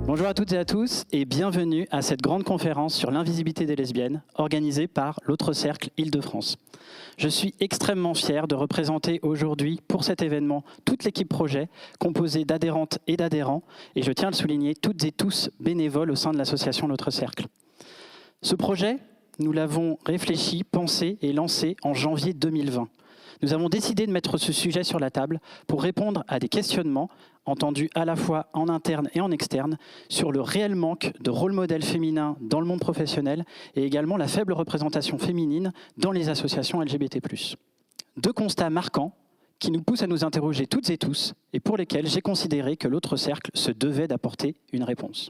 Bonjour à toutes et à tous et bienvenue à cette grande conférence sur l'invisibilité des lesbiennes organisée par l'Autre Cercle Île-de-France. Je suis extrêmement fier de représenter aujourd'hui pour cet événement toute l'équipe projet composée d'adhérentes et d'adhérents et je tiens à le souligner, toutes et tous bénévoles au sein de l'association L'Autre Cercle. Ce projet, nous l'avons réfléchi, pensé et lancé en janvier 2020. Nous avons décidé de mettre ce sujet sur la table pour répondre à des questionnements entendus à la fois en interne et en externe sur le réel manque de rôle modèle féminin dans le monde professionnel et également la faible représentation féminine dans les associations LGBT+. Deux constats marquants qui nous poussent à nous interroger toutes et tous et pour lesquels j'ai considéré que l'Autre Cercle se devait d'apporter une réponse.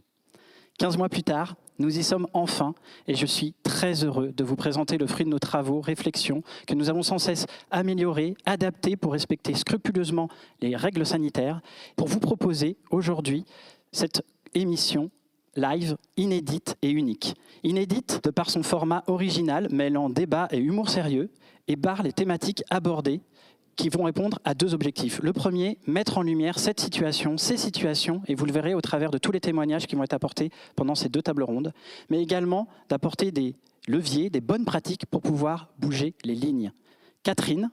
15 mois plus tard, nous y sommes enfin et je suis très heureux de vous présenter le fruit de nos travaux, réflexions que nous avons sans cesse améliorés, adaptés pour respecter scrupuleusement les règles sanitaires, pour vous proposer aujourd'hui cette émission live inédite et unique. Inédite de par son format original mêlant débat et humour sérieux et par les thématiques abordées qui vont répondre à deux objectifs. Le premier, mettre en lumière cette situation, ces situations, et vous le verrez au travers de tous les témoignages qui vont être apportés pendant ces deux tables rondes, mais également d'apporter des leviers, des bonnes pratiques pour pouvoir bouger les lignes. Catherine,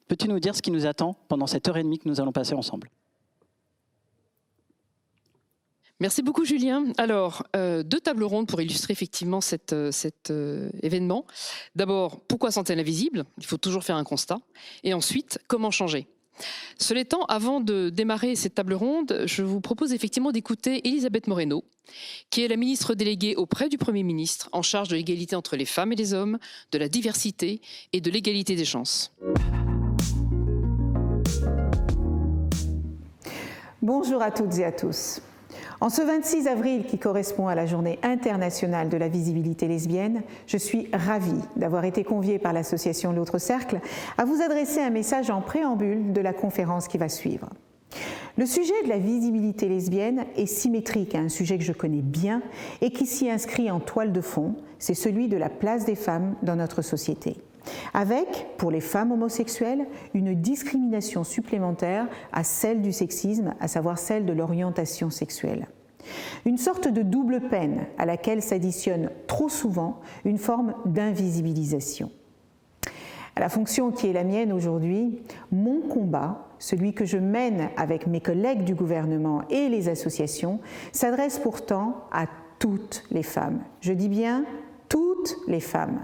peux-tu nous dire ce qui nous attend pendant cette heure et demie que nous allons passer ensemble ? Merci beaucoup Julien. Alors, deux tables rondes pour illustrer effectivement cet événement. D'abord, pourquoi sont-elles invisibles ? Il faut toujours faire un constat. Et ensuite, comment changer ? Cela étant, avant de démarrer cette table ronde, je vous propose effectivement d'écouter Elisabeth Moreno, qui est la ministre déléguée auprès du Premier ministre en charge de l'égalité entre les femmes et les hommes, de la diversité et de l'égalité des chances. Bonjour à toutes et à tous. En ce 26 avril, qui correspond à la Journée internationale de la visibilité lesbienne, je suis ravie d'avoir été conviée par l'association L'Autre Cercle à vous adresser un message en préambule de la conférence qui va suivre. Le sujet de la visibilité lesbienne est symétrique à un sujet que je connais bien et qui s'y inscrit en toile de fond, c'est celui de la place des femmes dans notre société. Avec, pour les femmes homosexuelles, une discrimination supplémentaire à celle du sexisme, à savoir celle de l'orientation sexuelle. Une sorte de double peine à laquelle s'additionne trop souvent une forme d'invisibilisation. À la fonction qui est la mienne aujourd'hui, mon combat, celui que je mène avec mes collègues du gouvernement et les associations, s'adresse pourtant à toutes les femmes. Je dis bien toutes les femmes.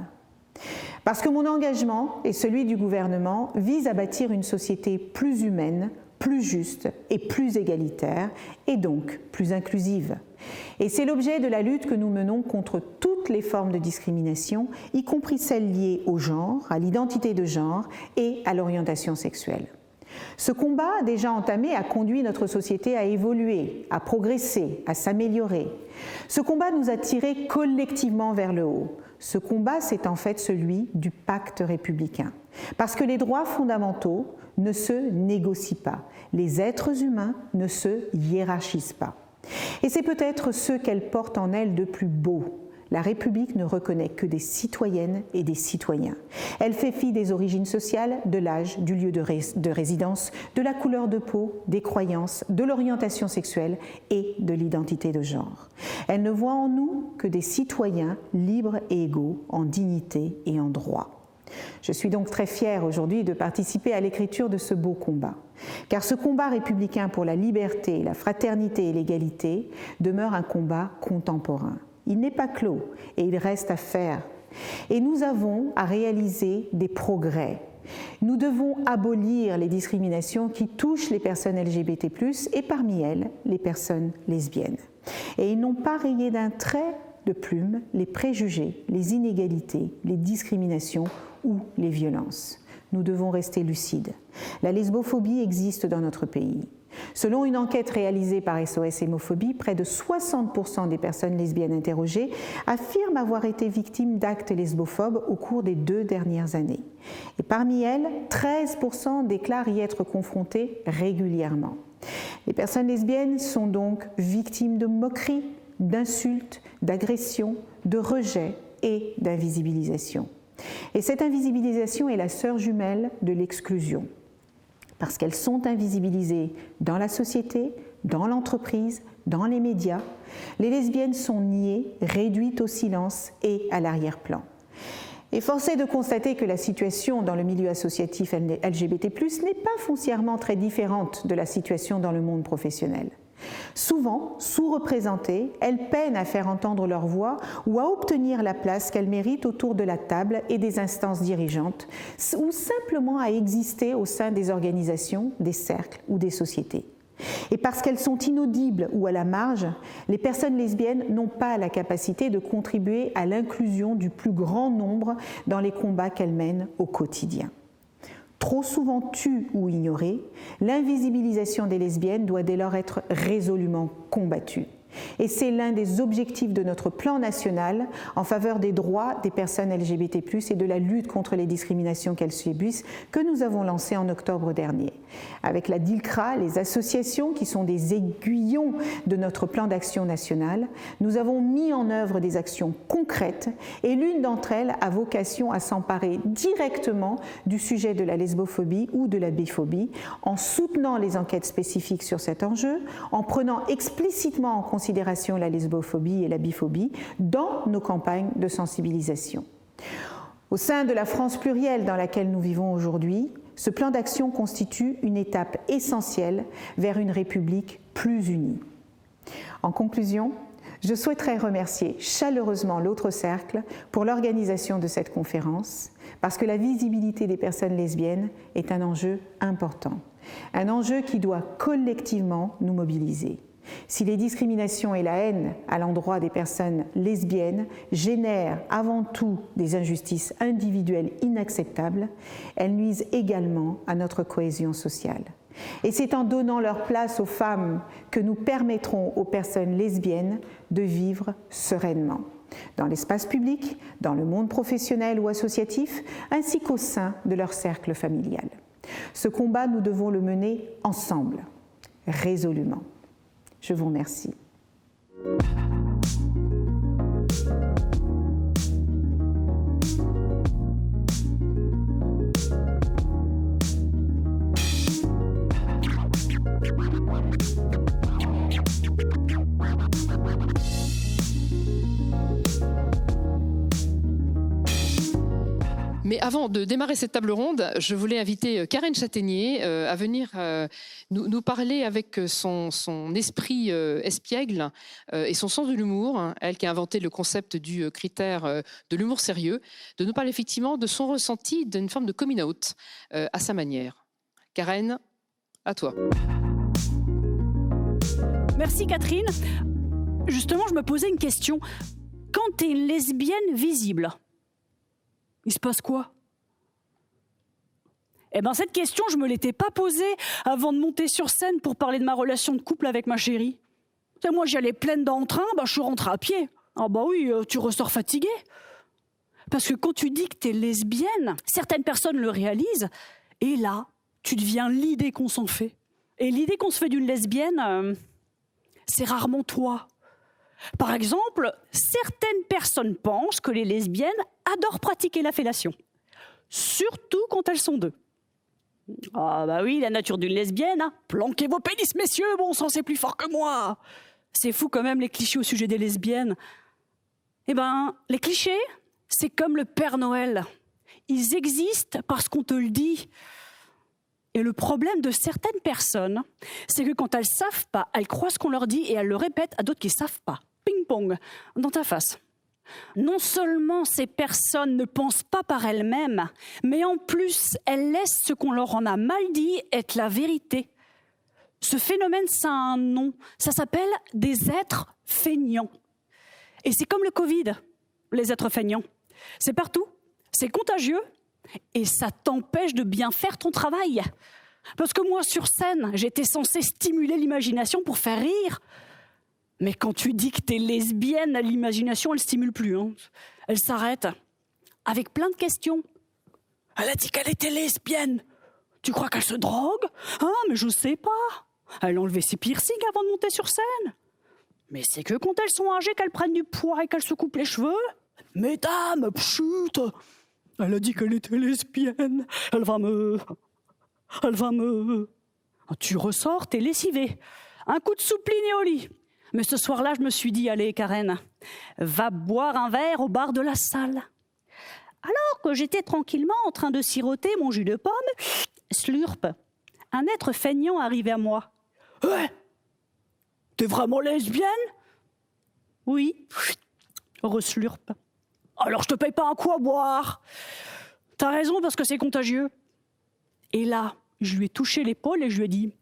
Parce que mon engagement et celui du gouvernement vise à bâtir une société plus humaine, plus juste et plus égalitaire, et donc plus inclusive. Et c'est l'objet de la lutte que nous menons contre toutes les formes de discrimination, y compris celles liées au genre, à l'identité de genre et à l'orientation sexuelle. Ce combat, déjà entamé, a conduit notre société à évoluer, à progresser, à s'améliorer. Ce combat nous a tirés collectivement vers le haut. Ce combat, c'est en fait celui du pacte républicain. Parce que les droits fondamentaux ne se négocient pas. Les êtres humains ne se hiérarchisent pas. Et c'est peut-être ce qu'elle porte en elle de plus beau. La République ne reconnaît que des citoyennes et des citoyens. Elle fait fi des origines sociales, de l'âge, du lieu de résidence, de la couleur de peau, des croyances, de l'orientation sexuelle et de l'identité de genre. Elle ne voit en nous que des citoyens libres et égaux en dignité et en droit. Je suis donc très fière aujourd'hui de participer à l'écriture de ce beau combat. Car ce combat républicain pour la liberté, la fraternité et l'égalité demeure un combat contemporain. Il n'est pas clos et il reste à faire. Et nous avons à réaliser des progrès. Nous devons abolir les discriminations qui touchent les personnes LGBT+, et parmi elles, les personnes lesbiennes. Et ils n'ont pas rayé d'un trait de plume les préjugés, les inégalités, les discriminations ou les violences. Nous devons rester lucides. La lesbophobie existe dans notre pays. Selon une enquête réalisée par SOS Hémophobie, près de 60% des personnes lesbiennes interrogées affirment avoir été victimes d'actes lesbophobes au cours des 2 dernières années. Et parmi elles, 13% déclarent y être confrontées régulièrement. Les personnes lesbiennes sont donc victimes de moqueries, d'insultes, d'agressions, de rejets et d'invisibilisation. Et cette invisibilisation est la sœur jumelle de l'exclusion. Parce qu'elles sont invisibilisées dans la société, dans l'entreprise, dans les médias, les lesbiennes sont niées, réduites au silence et à l'arrière-plan. Et force est de constater que la situation dans le milieu associatif LGBT+, n'est pas foncièrement très différente de la situation dans le monde professionnel. Souvent sous-représentées, elles peinent à faire entendre leur voix ou à obtenir la place qu'elles méritent autour de la table et des instances dirigeantes, ou simplement à exister au sein des organisations, des cercles ou des sociétés. Et parce qu'elles sont inaudibles ou à la marge, les personnes lesbiennes n'ont pas la capacité de contribuer à l'inclusion du plus grand nombre dans les combats qu'elles mènent au quotidien. Trop souvent tues ou ignorées, l'invisibilisation des lesbiennes doit dès lors être résolument combattue. Et c'est l'un des objectifs de notre plan national en faveur des droits des personnes LGBT+, et de la lutte contre les discriminations qu'elles subissent, que nous avons lancé en octobre dernier. Avec la DILCRA, les associations qui sont des aiguillons de notre plan d'action national, nous avons mis en œuvre des actions concrètes et l'une d'entre elles a vocation à s'emparer directement du sujet de la lesbophobie ou de la biphobie, en soutenant les enquêtes spécifiques sur cet enjeu, en prenant explicitement en considération la lesbophobie et la biphobie dans nos campagnes de sensibilisation. Au sein de la France plurielle dans laquelle nous vivons aujourd'hui, ce plan d'action constitue une étape essentielle vers une République plus unie. En conclusion, je souhaiterais remercier chaleureusement l'Autre Cercle pour l'organisation de cette conférence, parce que la visibilité des personnes lesbiennes est un enjeu important, un enjeu qui doit collectivement nous mobiliser. Si les discriminations et la haine à l'endroit des personnes lesbiennes génèrent avant tout des injustices individuelles inacceptables, elles nuisent également à notre cohésion sociale. Et c'est en donnant leur place aux femmes que nous permettrons aux personnes lesbiennes de vivre sereinement, dans l'espace public, dans le monde professionnel ou associatif, ainsi qu'au sein de leur cercle familial. Ce combat, nous devons le mener ensemble, résolument. Je vous remercie. Mais avant de démarrer cette table ronde, je voulais inviter Karen Châtaignier à venir nous parler avec son esprit espiègle et son sens de l'humour, elle qui a inventé le concept du critère de l'humour sérieux, de nous parler effectivement de son ressenti d'une forme de coming out à sa manière. Karen, à toi. Merci Catherine. Justement, je me posais une question. Quand tu es une lesbienne visible, il se passe quoi ? Eh bien, cette question, je ne me l'étais pas posée avant de monter sur scène pour parler de ma relation de couple avec ma chérie. Et moi, j'y allais pleine d'entrain, je suis rentrée à pied. Ah bah oui, tu ressors fatiguée. Parce que quand tu dis que tu es lesbienne, certaines personnes le réalisent, et là, tu deviens l'idée qu'on s'en fait. Et l'idée qu'on se fait d'une lesbienne, c'est rarement toi. Par exemple, certaines personnes pensent que les lesbiennes adorent pratiquer la fellation. Surtout quand elles sont deux. Ah bah oui, la nature d'une lesbienne, planquez vos pénis, messieurs, bon sang, c'est plus fort que moi. C'est fou quand même les clichés au sujet des lesbiennes. Eh ben, les clichés, c'est comme le Père Noël. Ils existent parce qu'on te le dit. Et le problème de certaines personnes, c'est que quand elles savent pas, elles croient ce qu'on leur dit et elles le répètent à d'autres qui savent pas. Ping-pong, dans ta face. Non seulement ces personnes ne pensent pas par elles-mêmes, mais en plus, elles laissent ce qu'on leur en a mal dit être la vérité. Ce phénomène, ça a un nom. Ça s'appelle des êtres feignants. Et c'est comme le Covid, les êtres feignants. C'est partout, c'est contagieux et ça t'empêche de bien faire ton travail. Parce que moi, sur scène, j'étais censée stimuler l'imagination pour faire rire. Mais quand tu dis que t'es lesbienne, l'imagination, elle stimule plus. Hein. Elle s'arrête avec plein de questions. Elle a dit qu'elle était lesbienne. Tu crois qu'elle se drogue? Ah, mais je sais pas. Elle a enlevé ses piercings avant de monter sur scène. Mais c'est que quand elles sont âgées qu'elles prennent du poids et qu'elles se coupent les cheveux. Mesdames, pchut! Elle a dit qu'elle était lesbienne. Elle va me... Tu ressors, t'es lessivé. Un coup de soupline et au lit. Mais ce soir-là, je me suis dit, allez, Karen, va boire un verre au bar de la salle. Alors que j'étais tranquillement en train de siroter mon jus de pomme, slurp, un être feignant arrivait à moi. Ouais, t'es vraiment lesbienne? Oui, reslurp. Alors je te paye pas un coup à boire. T'as raison parce que c'est contagieux. Et là, je lui ai touché l'épaule et je lui ai dit,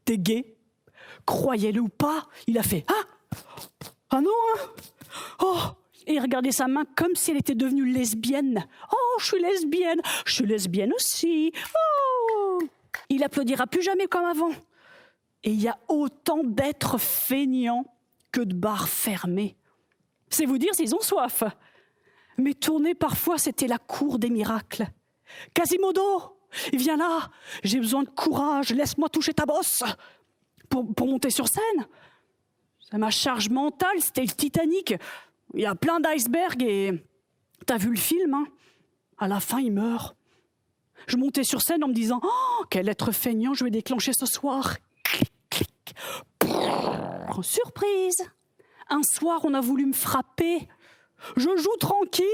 t'es gay? Croyez-le ou pas, il a fait ah non hein. Oh, et il regardait sa main comme si elle était devenue lesbienne. Oh, je suis lesbienne aussi. Oh, il applaudira plus jamais comme avant. Et il y a autant d'êtres feignants que de bars fermés. C'est vous dire s'ils ont soif. Mes tournées, parfois, c'était la cour des miracles. Quasimodo, viens là, j'ai besoin de courage, laisse-moi toucher ta bosse. Pour monter sur scène. Ma charge mentale, c'était le Titanic. Il y a plein d'icebergs et... T'as vu le film, hein? À la fin, il meurt. Je montais sur scène en me disant « Oh, quel être feignant je vais déclencher ce soir !» Clic, clic. Surprise! Un soir, on a voulu me frapper. Je joue tranquille.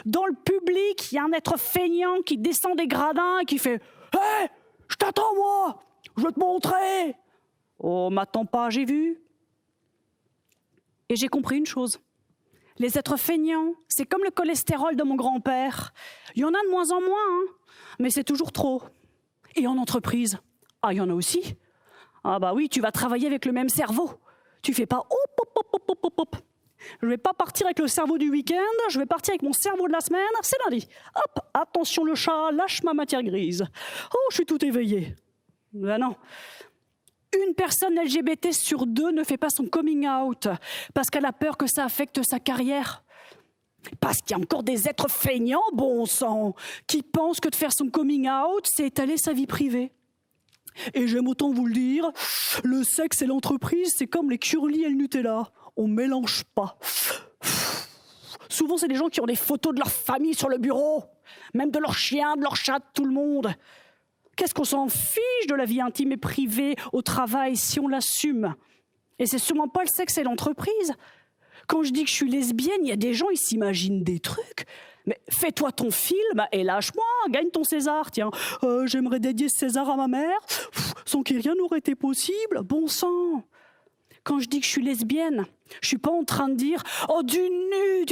Dans le public, il y a un être feignant qui descend des gradins et qui fait « Hé, je t'attends, moi! Je vais te montrer !» Oh, m'attends pas, j'ai vu. Et j'ai compris une chose. Les êtres feignants, c'est comme le cholestérol de mon grand-père. Il y en a de moins en moins, hein, mais c'est toujours trop. Et en entreprise, il y en a aussi. Ah bah oui, tu vas travailler avec le même cerveau. Tu fais pas hop, hop, hop, hop, hop, hop. Je vais pas partir avec le cerveau du week-end, je vais partir avec mon cerveau de la semaine, c'est lundi. Hop, attention le chat, lâche ma matière grise. Oh, je suis tout éveillé. Ben non. Une personne LGBT sur 2 ne fait pas son coming out parce qu'elle a peur que ça affecte sa carrière. Parce qu'il y a encore des êtres feignants, bon sang, qui pensent que de faire son coming out, c'est étaler sa vie privée. Et j'aime autant vous le dire, le sexe et l'entreprise, c'est comme les curlis et le Nutella. On mélange pas. Souvent, c'est des gens qui ont des photos de leur famille sur le bureau, même de leur chien, de leur chat, de tout le monde. Qu'est-ce qu'on s'en fiche de la vie intime et privée au travail si on l'assume? Et c'est sûrement pas le sexe et l'entreprise. Quand je dis que je suis lesbienne, il y a des gens, ils s'imaginent des trucs. Mais fais-toi ton film et lâche-moi, gagne ton César. Tiens, j'aimerais dédier ce César à ma mère, sans qu'il rien n'aurait été possible. Bon sang. Quand je dis que je suis lesbienne, je suis pas en train de dire « Oh, du nu,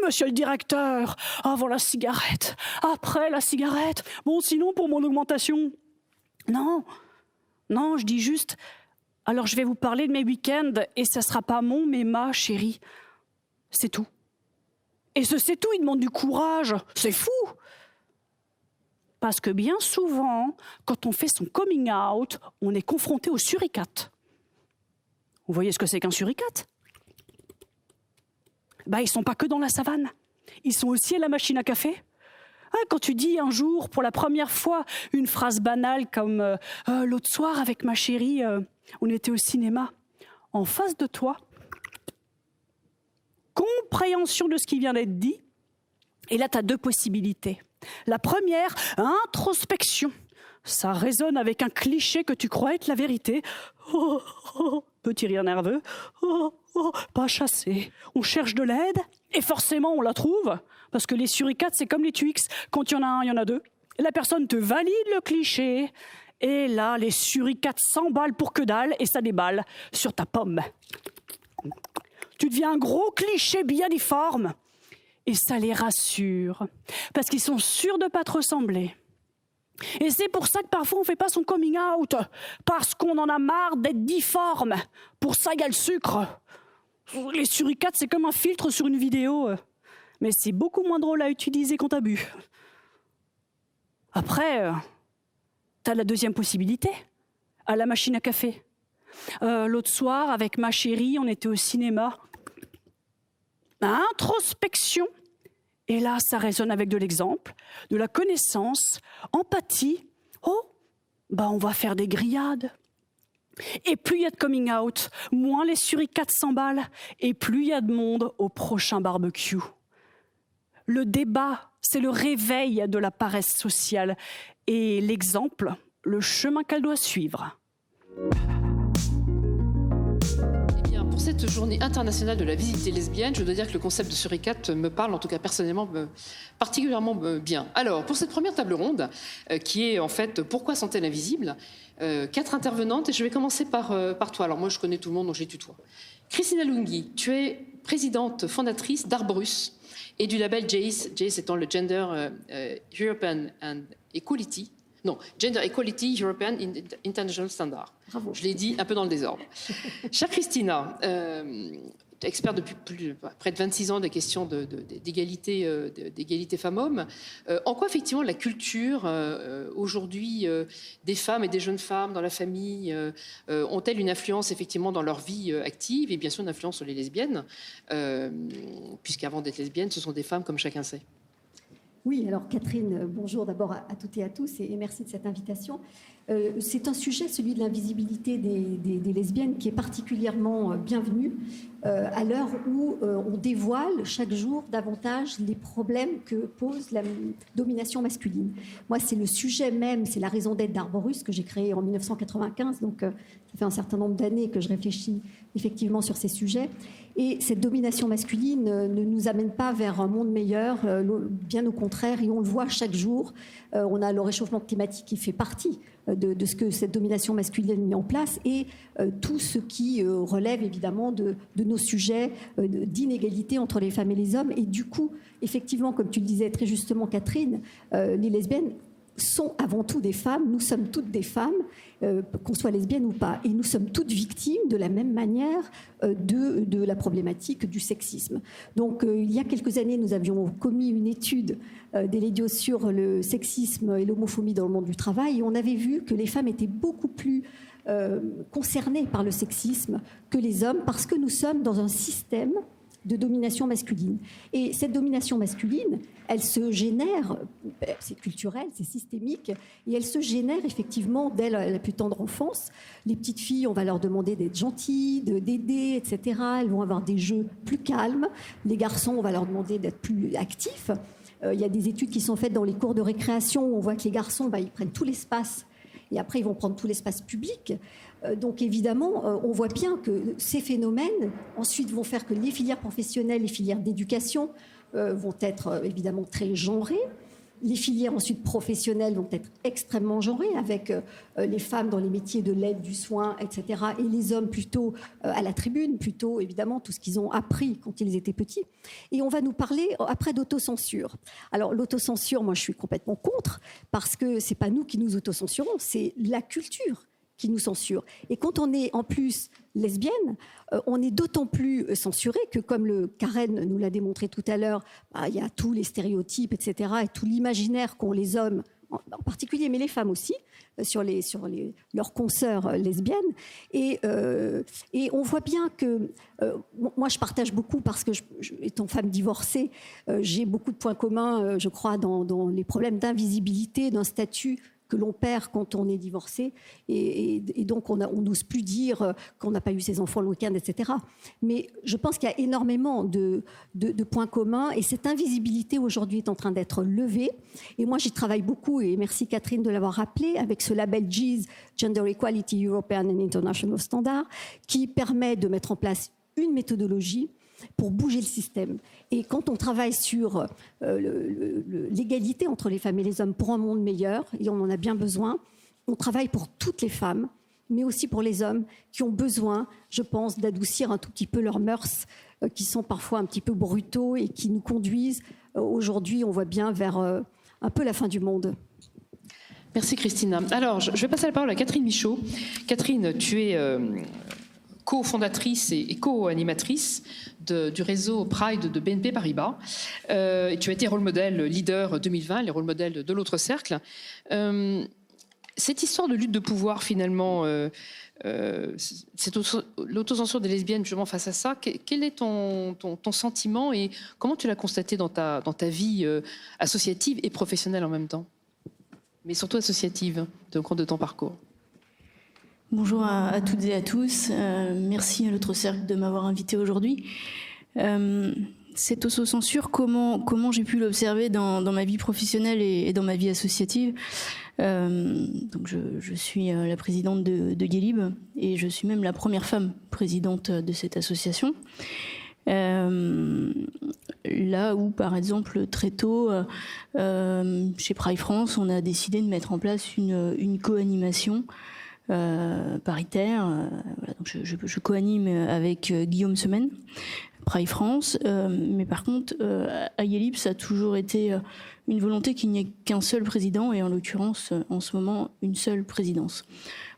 monsieur le directeur ! Avant la cigarette, après la cigarette. Bon, sinon, pour mon augmentation. » Non, je dis juste « Alors, je vais vous parler de mes week-ends et ça sera pas mon, mais ma chérie. » C'est tout. Et ce c'est tout, il demande du courage. C'est fou. Parce que bien souvent, quand on fait son coming out, on est confronté au suricate. Vous voyez ce que c'est qu'un suricate? Ils ne sont pas que dans la savane. Ils sont aussi à la machine à café. Quand tu dis un jour, pour la première fois, une phrase banale comme l'autre soir avec ma chérie, on était au cinéma. En face de toi, compréhension de ce qui vient d'être dit. Et là, tu as 2 possibilités. La première, introspection. Ça résonne avec un cliché que tu crois être la vérité. Petit rire nerveux. Pas chassé. On cherche de l'aide et forcément on la trouve. Parce que les suricates, c'est comme les Twix. Quand il y en a un, il y en a 2. La personne te valide le cliché. Et là, les suricates s'emballent pour que dalle et ça déballe sur ta pomme. Tu deviens un gros cliché bien difforme. Et ça les rassure. Parce qu'ils sont sûrs de ne pas te ressembler. Et c'est pour ça que parfois on ne fait pas son coming out, parce qu'on en a marre d'être difforme. Pour ça, il y a le sucre. Les suricates, c'est comme un filtre sur une vidéo, mais c'est beaucoup moins drôle à utiliser quand t'as bu. Après, t'as la deuxième possibilité, à la machine à café. L'autre soir, avec ma chérie, on était au cinéma. Introspection. Et là, ça résonne avec de l'exemple, de la connaissance, empathie. Oh, on va faire des grillades. Et plus il y a de coming out, moins les suricates s'emballent, et plus il y a de monde au prochain barbecue. Le débat, c'est le réveil de la paresse sociale, et l'exemple, le chemin qu'elle doit suivre. Pour cette journée internationale de la visibilité lesbienne, je dois dire que le concept de suricate me parle, en tout cas personnellement, particulièrement bien. Alors, pour cette première table ronde, qui est en fait « Pourquoi sont-elles invisibles ?», 4 intervenantes, et je vais commencer par toi. Alors moi, je connais tout le monde, donc j'ai tutoie. Christina Lunghi, tu es présidente fondatrice d'Arborus et du label JACE, JACE étant le Gender European and Equality. Non, Gender Equality European International Standard. Bravo. Je l'ai dit un peu dans le désordre. Chère Christina, experte depuis près de 26 ans des questions d'égalité femmes-hommes, en quoi effectivement la culture aujourd'hui des femmes et des jeunes femmes dans la famille ont-elles une influence effectivement dans leur vie active et bien sûr une influence sur les lesbiennes, puisqu'avant d'être lesbiennes, ce sont des femmes comme chacun sait. Oui, alors Catherine, bonjour d'abord à toutes et à tous et merci de cette invitation. C'est un sujet, celui de l'invisibilité des lesbiennes, qui est particulièrement bienvenu à l'heure où on dévoile chaque jour davantage les problèmes que pose la domination masculine. Moi, c'est le sujet même, c'est la raison d'être d'Arborus que j'ai créé en 1995, donc ça fait un certain nombre d'années que je réfléchis effectivement sur ces sujets. Et cette domination masculine ne nous amène pas vers un monde meilleur, bien au contraire, et on le voit chaque jour. On a le réchauffement climatique qui fait partie de ce que cette domination masculine a mis en place et tout ce qui relève évidemment de nos sujets d'inégalité entre les femmes et les hommes. Et du coup, effectivement, comme tu le disais très justement, Catherine, les lesbiennes sont avant tout des femmes, nous sommes toutes des femmes, qu'on soit lesbiennes ou pas, et nous sommes toutes victimes de la même manière de la problématique du sexisme. Donc il y a quelques années, nous avions commis une étude d'Eledio sur le sexisme et l'homophobie dans le monde du travail, et on avait vu que les femmes étaient beaucoup plus concernées par le sexisme que les hommes, parce que nous sommes dans un système de domination masculine. Et cette domination masculine, elle se génère, c'est culturel, c'est systémique, et elle se génère effectivement dès la plus tendre enfance. Les petites filles, on va leur demander d'être gentilles, d'aider, etc. Elles vont avoir des jeux plus calmes. Les garçons, on va leur demander d'être plus actifs. Il y a des études qui sont faites dans les cours de récréation où on voit que les garçons, ils prennent tout l'espace et après ils vont prendre tout l'espace public. Donc évidemment, on voit bien que ces phénomènes ensuite vont faire que les filières professionnelles, les filières d'éducation vont être évidemment très genrées. Les filières ensuite professionnelles vont être extrêmement genrées, avec les femmes dans les métiers de l'aide, du soin, etc. et les hommes plutôt à la tribune, plutôt évidemment tout ce qu'ils ont appris quand ils étaient petits. Et on va nous parler après d'autocensure. Alors l'autocensure, moi je suis complètement contre, parce que c'est pas nous qui nous autocensurons, c'est la culture qui nous censure. Et quand on est en plus lesbienne, on est d'autant plus censuré que, comme le Karen nous l'a démontré tout à l'heure, il y a tous les stéréotypes, etc., et tout l'imaginaire qu'ont les hommes, en particulier, mais les femmes aussi, sur leurs consoeurs lesbiennes. Et on voit bien que, moi je partage beaucoup, parce que étant femme divorcée, j'ai beaucoup de points communs, je crois, dans les problèmes d'invisibilité, d'un statut que l'on perd quand on est divorcé, et donc on n'ose plus dire qu'on n'a pas eu ses enfants le week-end, etc. Mais je pense qu'il y a énormément de points communs, et cette invisibilité aujourd'hui est en train d'être levée. Et moi j'y travaille beaucoup, et merci Catherine de l'avoir rappelé, avec ce label JEES, Gender Equality European and International Standard, qui permet de mettre en place une méthodologie pour bouger le système. Et quand on travaille sur l'égalité entre les femmes et les hommes pour un monde meilleur, et on en a bien besoin, on travaille pour toutes les femmes, mais aussi pour les hommes qui ont besoin, je pense, d'adoucir un tout petit peu leurs mœurs, qui sont parfois un petit peu brutaux et qui nous conduisent, aujourd'hui, on voit bien, vers un peu la fin du monde. Merci Christina. Alors, je vais passer la parole à Catherine Michaud. Catherine, tu es co-fondatrice et co-animatrice du réseau Pride de BNP Paribas. Tu as été rôle modèle leader 2020, les rôles modèles de l'autre cercle. Cette histoire de lutte de pouvoir, finalement, l'autocensure des lesbiennes, justement, face à ça, quel est ton sentiment et comment tu l'as constaté dans ta vie associative et professionnelle en même temps, mais surtout associative, au cours de ton parcours? Bonjour à toutes et à tous. Merci à l'autre cercle de m'avoir invité aujourd'hui. Cette autocensure, comment j'ai pu l'observer dans ma vie professionnelle et dans ma vie associative. Donc je suis la présidente de Guélib et je suis même la première femme présidente de cette association. Là où, par exemple, très tôt, chez Pride France, on a décidé de mettre en place une co-animation paritaire. Voilà, donc je co-anime avec Guillaume Semaine, Pride France, mais par contre, à Guélib, ça a toujours été une volonté qu'il n'y ait qu'un seul président, et en l'occurrence, en ce moment, une seule présidence.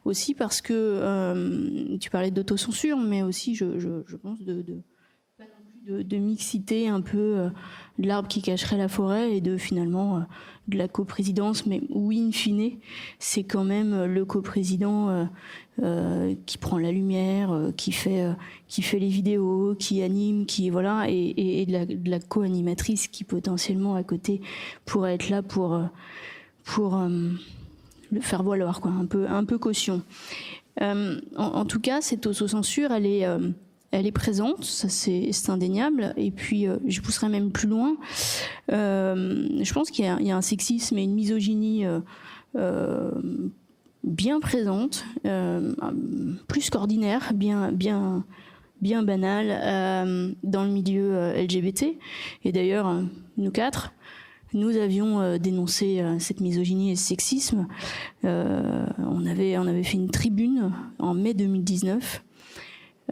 Aussi parce que tu parlais d'autocensure, mais aussi, je pense, de mixité un peu de l'arbre qui cacherait la forêt et de finalement de la coprésidence, mais où in fine c'est quand même le coprésident qui prend la lumière, qui fait les vidéos, qui anime, qui voilà, et de la co-animatrice qui potentiellement à côté pourrait être là pour le faire valoir, quoi, un peu caution. En tout cas, cette autocensure, elle est présente, ça c'est indéniable. Et puis, je pousserai même plus loin. Je pense qu'il y a un sexisme et une misogynie bien présente, plus qu'ordinaire, bien banale dans le milieu LGBT. Et d'ailleurs, nous quatre, nous avions dénoncé cette misogynie et ce sexisme. On avait fait une tribune en mai 2019.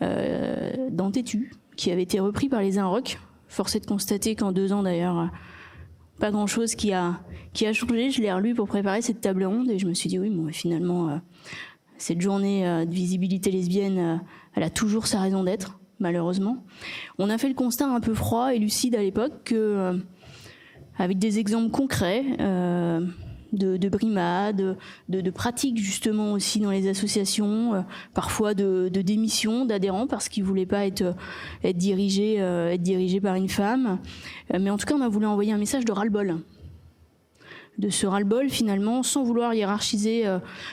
Dans Tétu, qui avait été repris par les Inrocks. Force est de constater qu'en 2 ans d'ailleurs, pas grand-chose qui a changé. Je l'ai relu pour préparer cette table ronde et je me suis dit oui, bon, finalement, cette journée de visibilité lesbienne, elle a toujours sa raison d'être, malheureusement. On a fait le constat un peu froid et lucide à l'époque que, avec des exemples concrets, de brimades, de pratiques justement aussi dans les associations, parfois de démission d'adhérents parce qu'ils voulaient pas être dirigés par une femme. Mais en tout cas, on a voulu envoyer un message de ras-le-bol. De ce ras-le-bol finalement, sans vouloir hiérarchiser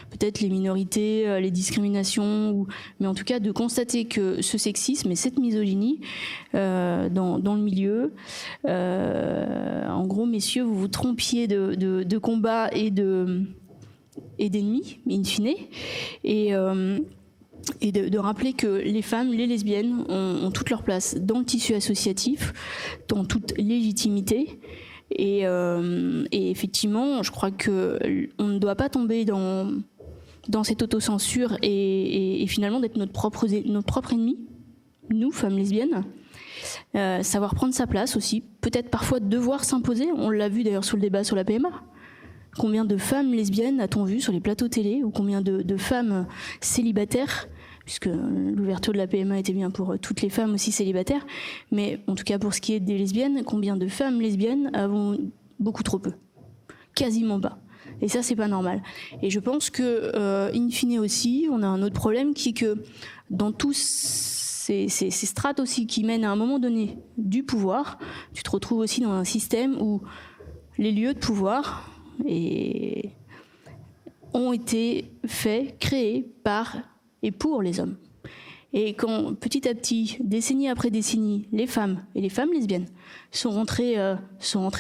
peut-être les minorités, les discriminations, mais en tout cas de constater que ce sexisme et cette misogynie dans le milieu, en gros, messieurs, vous vous trompiez de combat et d'ennemis, in fine, et de rappeler que les femmes, les lesbiennes ont toute leur place dans le tissu associatif, dans toute légitimité. Et effectivement, je crois que on ne doit pas tomber dans cette autocensure et finalement d'être notre propre ennemi, nous, femmes lesbiennes. Savoir prendre sa place aussi, peut-être parfois devoir s'imposer. On l'a vu d'ailleurs sur le débat sur la PMA. Combien de femmes lesbiennes a-t-on vu sur les plateaux télé, ou combien de femmes célibataires, puisque l'ouverture de la PMA était bien pour toutes les femmes aussi célibataires, mais en tout cas pour ce qui est des lesbiennes, combien de femmes lesbiennes avons beaucoup trop peu, quasiment pas. Et ça, c'est pas normal. Et je pense que, in fine aussi, on a un autre problème qui est que dans tous ces strates aussi qui mènent à un moment donné du pouvoir, tu te retrouves aussi dans un système où les lieux de pouvoir ont été créés par et pour les hommes. Et quand petit à petit, décennie après décennie, les femmes et les femmes lesbiennes sont rentrées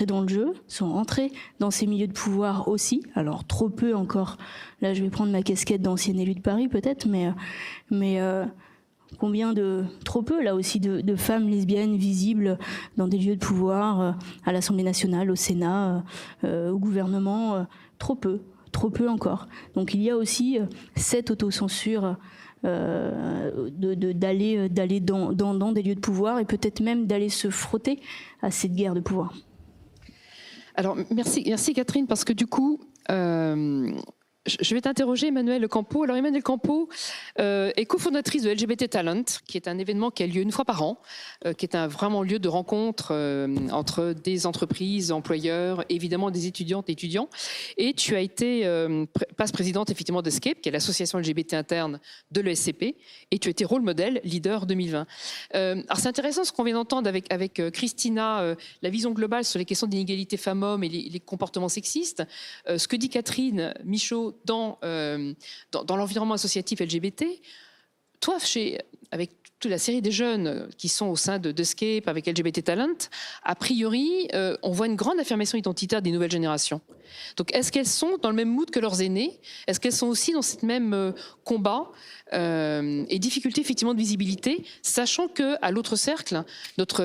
dans le jeu, sont rentrées dans ces milieux de pouvoir aussi, alors trop peu encore, là je vais prendre ma casquette d'ancienne élue de Paris peut-être, mais combien trop peu là aussi de femmes lesbiennes visibles dans des lieux de pouvoir, à l'Assemblée nationale, au Sénat, au gouvernement, trop peu encore. Donc il y a aussi cette autocensure d'aller dans des lieux de pouvoir et peut-être même d'aller se frotter à cette guerre de pouvoir. Alors merci Catherine, parce que du coup, je vais t'interroger Emmanuelle Campo. Alors Emmanuelle Campo est cofondatrice de LGBT Talent, qui est un événement qui a lieu une fois par an, qui est un vraiment lieu de rencontre entre des entreprises, employeurs, évidemment des étudiantes et étudiants. Et tu as été passe-présidente effectivement d'Escape, qui est l'association LGBT interne de l'ESCP, et tu as été rôle modèle leader 2020. Alors c'est intéressant ce qu'on vient d'entendre avec Christina, la vision globale sur les questions d'inégalité femmes-hommes et les comportements sexistes. Ce que dit Catherine Michaud dans l'environnement associatif LGBT. Toi, avec toute la série des jeunes qui sont au sein d'Escape, avec LGBT Talent, a priori, on voit une grande affirmation identitaire des nouvelles générations. Donc, est-ce qu'elles sont dans le même mood que leurs aînés? Est-ce qu'elles sont aussi dans ce même combat et difficulté effectivement de visibilité, sachant qu'à l'autre cercle, notre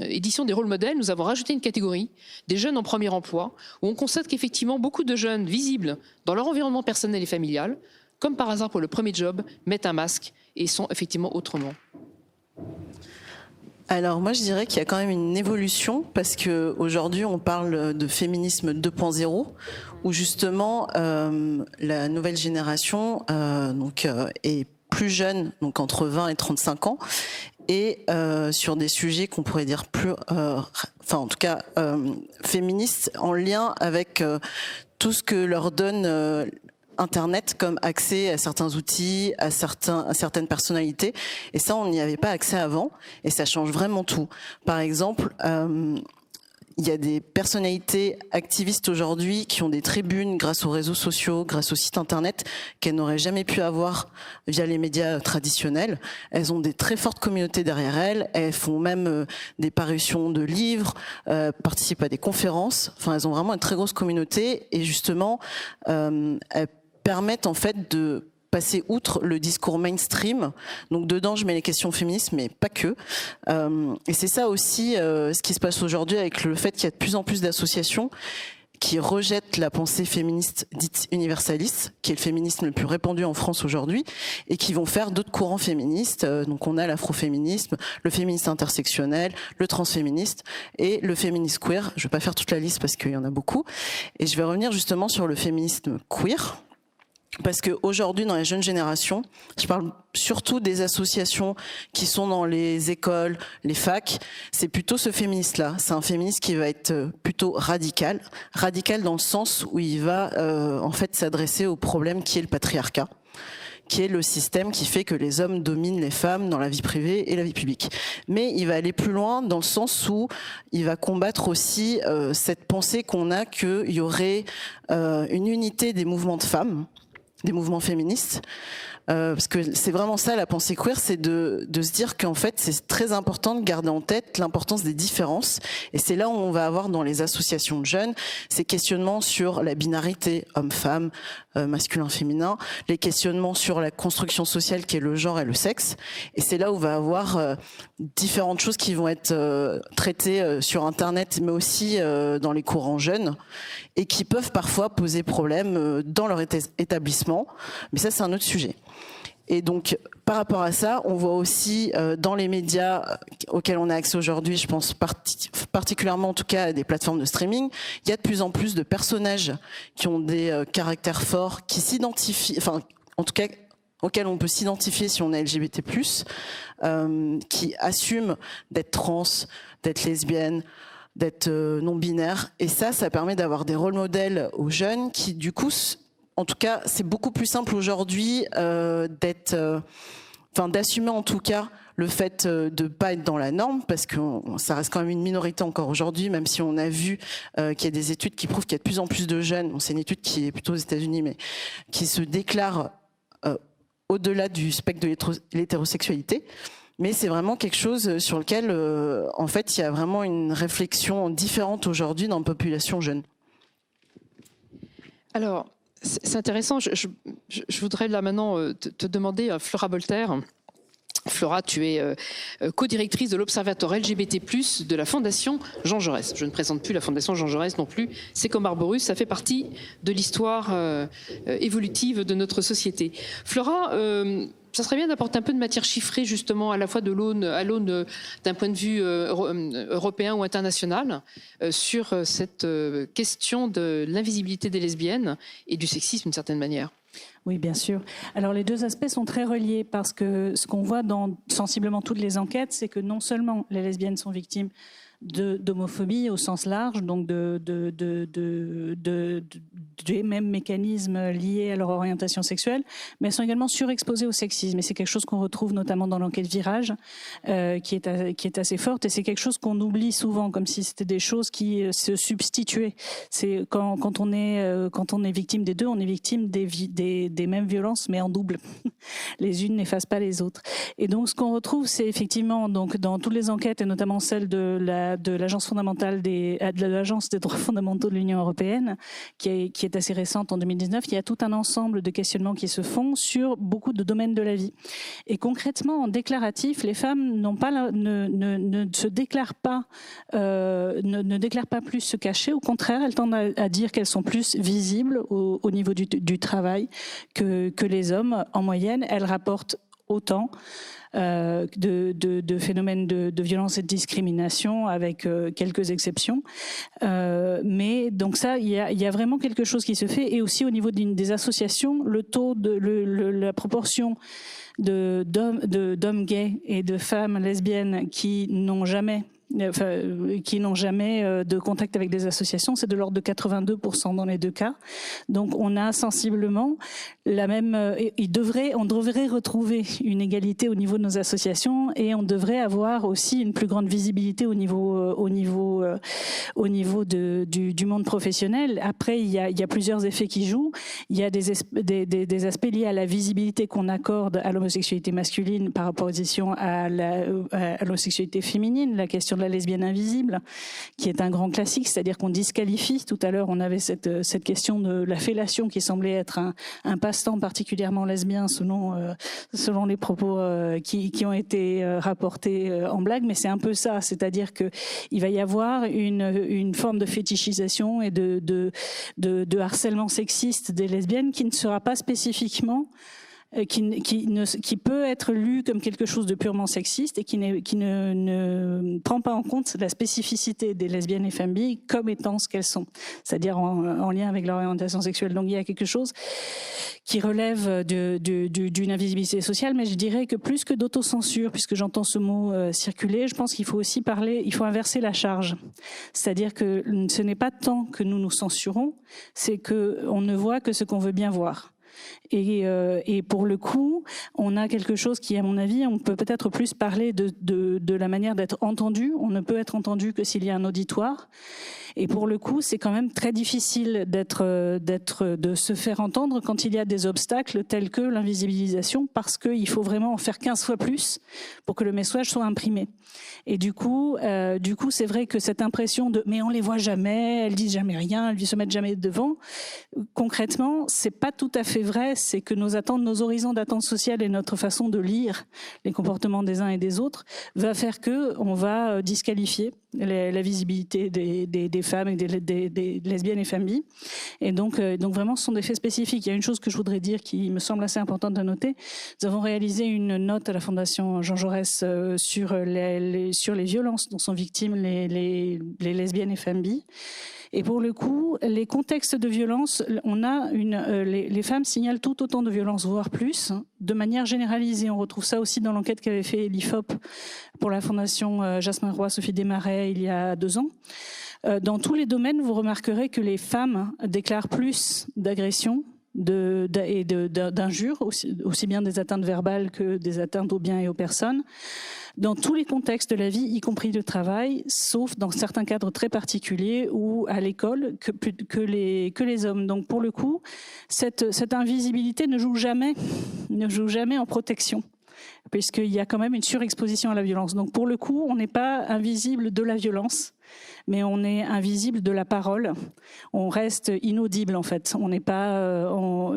édition des rôles modèles, nous avons rajouté une catégorie des jeunes en premier emploi, où on constate qu'effectivement beaucoup de jeunes visibles dans leur environnement personnel et familial, comme par hasard pour le premier job, mettent un masque et sont effectivement autrement. Alors moi je dirais qu'il y a quand même une évolution parce que aujourd'hui on parle de féminisme 2.0 où justement la nouvelle génération est plus jeune, donc entre 20 et 35 ans, et sur des sujets qu'on pourrait dire plus, féministes, en lien avec tout ce que leur donne Internet comme accès à certains outils, à certaines personnalités. Et ça, on n'y avait pas accès avant. Et ça change vraiment tout. Par exemple, il y a des personnalités activistes aujourd'hui qui ont des tribunes grâce aux réseaux sociaux, grâce au site Internet, qu'elles n'auraient jamais pu avoir via les médias traditionnels. Elles ont des très fortes communautés derrière elles. Elles font même des parutions de livres, participent à des conférences. Enfin, elles ont vraiment une très grosse communauté. Et justement, elles permettent en fait de passer outre le discours mainstream. Donc dedans, je mets les questions féministes, mais pas que. Et c'est ça aussi ce qui se passe aujourd'hui avec le fait qu'il y a de plus en plus d'associations qui rejettent la pensée féministe dite universaliste, qui est le féminisme le plus répandu en France aujourd'hui, et qui vont faire d'autres courants féministes. Donc on a l'afroféminisme, le féminisme intersectionnel, le transféministe et le féminisme queer. Je vais pas faire toute la liste parce qu'il y en a beaucoup. Et je vais revenir justement sur le féminisme queer. Parce qu'aujourd'hui, dans les jeunes générations, je parle surtout des associations qui sont dans les écoles, les facs, c'est plutôt ce féministe-là. C'est un féministe qui va être plutôt radical dans le sens où il va en fait s'adresser au problème qui est le patriarcat, qui est le système qui fait que les hommes dominent les femmes dans la vie privée et la vie publique. Mais il va aller plus loin dans le sens où il va combattre aussi cette pensée qu'on a qu'il y aurait une unité des mouvements de femmes, des mouvements féministes, parce que c'est vraiment ça la pensée queer, c'est de se dire qu'en fait c'est très important de garder en tête l'importance des différences, et c'est là où on va avoir dans les associations de jeunes ces questionnements sur la binarité homme-femme, masculin-féminin, les questionnements sur la construction sociale qui est le genre et le sexe, et c'est là où on va avoir différentes choses qui vont être traitées sur Internet, mais aussi dans les courants jeunes, et qui peuvent parfois poser problème dans leur établissement, mais ça c'est un autre sujet. Et donc, par rapport à ça, on voit aussi dans les médias auxquels on a accès aujourd'hui, je pense particulièrement en tout cas à des plateformes de streaming, il y a de plus en plus de personnages qui ont des caractères forts, qui s'identifient, enfin en tout cas auxquels on peut s'identifier si on est LGBT+, qui assument d'être trans, d'être lesbienne, d'être non-binaire. Et ça permet d'avoir des rôles modèles aux jeunes qui, du coup, en tout cas, c'est beaucoup plus simple aujourd'hui d'assumer en tout cas le fait de pas être dans la norme, parce que ça reste quand même une minorité encore aujourd'hui, même si on a vu qu'il y a des études qui prouvent qu'il y a de plus en plus de jeunes, bon, c'est une étude qui est plutôt aux États-Unis, mais qui se déclarent au-delà du spectre de l'hétérosexualité. Mais c'est vraiment quelque chose sur lequel, en fait, il y a vraiment une réflexion différente aujourd'hui dans la population jeune. Alors, c'est intéressant. Je voudrais là maintenant te demander, Flora Bolter. Flora, tu es co-directrice de l'Observatoire LGBT+, de la Fondation Jean Jaurès. Je ne présente plus la Fondation Jean Jaurès non plus. C'est comme Arborus, ça fait partie de l'histoire évolutive de notre société. Flora, Ça serait bien d'apporter un peu de matière chiffrée, justement, à la fois à l'aune d'un point de vue européen ou international, sur cette question de l'invisibilité des lesbiennes et du sexisme, d'une certaine manière. Oui, bien sûr. Alors les deux aspects sont très reliés parce que ce qu'on voit dans sensiblement toutes les enquêtes, c'est que non seulement les lesbiennes sont victimes d'homophobie au sens large, donc des mêmes mécanismes liés à leur orientation sexuelle, mais elles sont également surexposées au sexisme. Et c'est quelque chose qu'on retrouve notamment dans l'enquête Virage, qui est assez forte. Et c'est quelque chose qu'on oublie souvent, comme si c'était des choses qui se substituaient. C'est quand on est victime des deux, on est victime des mêmes violences, mais en double. Les unes n'effacent pas les autres. Et donc, ce qu'on retrouve, c'est effectivement, donc, dans toutes les enquêtes, et notamment celle de l'Agence fondamentale de l'Agence des droits fondamentaux de l'Union européenne, qui est assez récente en 2019, il y a tout un ensemble de questionnements qui se font sur beaucoup de domaines de la vie. Et concrètement, en déclaratif, les femmes ne se déclarent pas, ne déclarent pas plus se cacher. Au contraire, elles tendent à dire qu'elles sont plus visibles au niveau du travail que les hommes. En moyenne, elles rapportent autant de phénomènes de violence et de discrimination, avec quelques exceptions. Mais donc ça, il y a vraiment quelque chose qui se fait. Et aussi au niveau des associations, le taux la proportion d'hommes gays et de femmes lesbiennes qui n'ont jamais de contact avec des associations, c'est de l'ordre de 82% dans les deux cas. Donc on a sensiblement la même. On devrait retrouver une égalité au niveau de nos associations, et on devrait avoir aussi une plus grande visibilité au niveau du monde professionnel. Après, il y a plusieurs effets qui jouent. Il y a des aspects liés à la visibilité qu'on accorde à l'homosexualité masculine par opposition à l'homosexualité féminine. La question de la lesbienne invisible, qui est un grand classique, c'est-à-dire qu'on disqualifie. Tout à l'heure, on avait cette question de la fellation qui semblait être un passe-temps particulièrement lesbien selon les propos qui ont été rapportés en blague, mais c'est un peu ça, c'est-à-dire que il va y avoir une forme de fétichisation et de harcèlement sexiste des lesbiennes qui ne sera pas spécifiquement qui peut être lu comme quelque chose de purement sexiste et qui ne prend pas en compte la spécificité des lesbiennes et femmes bi comme étant ce qu'elles sont, c'est-à-dire en lien avec leur orientation sexuelle. Donc il y a quelque chose qui relève d'une invisibilité sociale, mais je dirais que plus que d'autocensure, puisque j'entends ce mot circuler, je pense qu'il faut aussi il faut inverser la charge. C'est-à-dire que ce n'est pas tant que nous nous censurons, c'est qu'on ne voit que ce qu'on veut bien voir. Et pour le coup, on a quelque chose qui, à mon avis, on peut peut-être plus parler de la manière d'être entendu. On ne peut être entendu que s'il y a un auditoire. Et pour le coup, c'est quand même très difficile de se faire entendre quand il y a des obstacles tels que l'invisibilisation, parce qu'il faut vraiment en faire 15 fois plus pour que le message soit imprimé. Et du coup, c'est vrai que cette impression mais on les voit jamais, elles disent jamais rien, elles se mettent jamais devant. Concrètement, c'est pas tout à fait vrai. C'est que nos horizons d'attente sociale et notre façon de lire les comportements des uns et des autres va faire que on va disqualifier la visibilité des femmes et des lesbiennes et femmes bi. Et donc vraiment, ce sont des faits spécifiques. Il y a une chose que je voudrais dire qui me semble assez importante à noter. Nous avons réalisé une note à la Fondation Jean Jaurès sur les violences dont sont victimes les lesbiennes et femmes bi. Et pour le coup, les contextes de violence, les femmes signalent tout autant de violences, voire plus, de manière généralisée. On retrouve ça aussi dans l'enquête qu'avait fait l'IFOP pour la Fondation Jasmin Roy, Sophie Desmarais, il y a 2 ans. Dans tous les domaines, vous remarquerez que les femmes déclarent plus d'agressions et d'injures, aussi bien des atteintes verbales que des atteintes aux biens et aux personnes, dans tous les contextes de la vie, y compris le travail, sauf dans certains cadres très particuliers ou à l'école que les hommes. Donc pour le coup, cette invisibilité ne joue jamais en protection, puisqu'il y a quand même une surexposition à la violence. Donc pour le coup, on n'est pas invisible de la violence, mais on est invisible de la parole. On reste inaudible en fait. On n'est pas,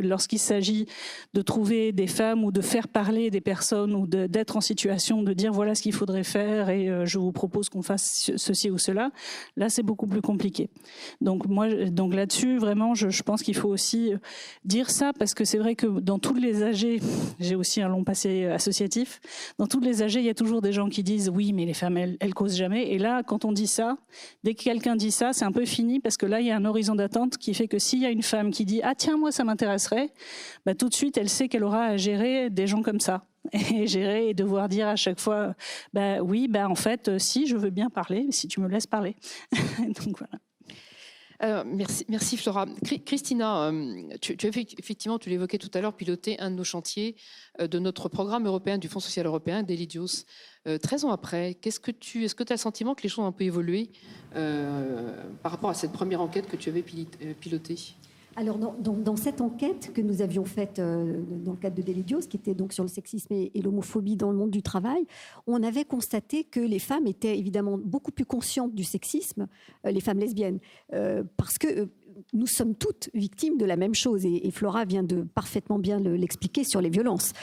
lorsqu'il s'agit de trouver des femmes ou de faire parler des personnes ou d'être en situation de dire voilà ce qu'il faudrait faire et je vous propose qu'on fasse ceci ou cela. Là, c'est beaucoup plus compliqué. Donc là-dessus, vraiment, je pense qu'il faut aussi dire ça parce que c'est vrai que dans tous les AG, j'ai aussi un long passé associatif. Dans tous les AG, il y a toujours des gens qui disent oui, mais les femmes, elles causent jamais. Et là, quand on dit ça, dès que quelqu'un dit ça, c'est un peu fini parce que là, il y a un horizon d'attente qui fait que s'il y a une femme qui dit ah tiens, moi ça m'intéresserait, bah, tout de suite, elle sait qu'elle aura à gérer des gens comme ça. Et gérer et devoir dire à chaque fois bah oui, bah en fait, si je veux bien parler, si tu me laisses parler. Donc voilà. Merci Flora. Christina, tu effectivement, tu l'évoquais tout à l'heure, piloté un de nos chantiers de notre programme européen du Fonds social européen, Delidios. 13 ans après, est-ce que tu as le sentiment que les choses ont un peu évolué par rapport à cette première enquête que tu avais pilotée ? Alors, dans cette enquête que nous avions faite dans le cadre de Delidios, qui était donc sur le sexisme et l'homophobie dans le monde du travail, on avait constaté que les femmes étaient évidemment beaucoup plus conscientes du sexisme, les femmes lesbiennes, parce que nous sommes toutes victimes de la même chose et Flora vient de parfaitement bien l'expliquer sur les violences.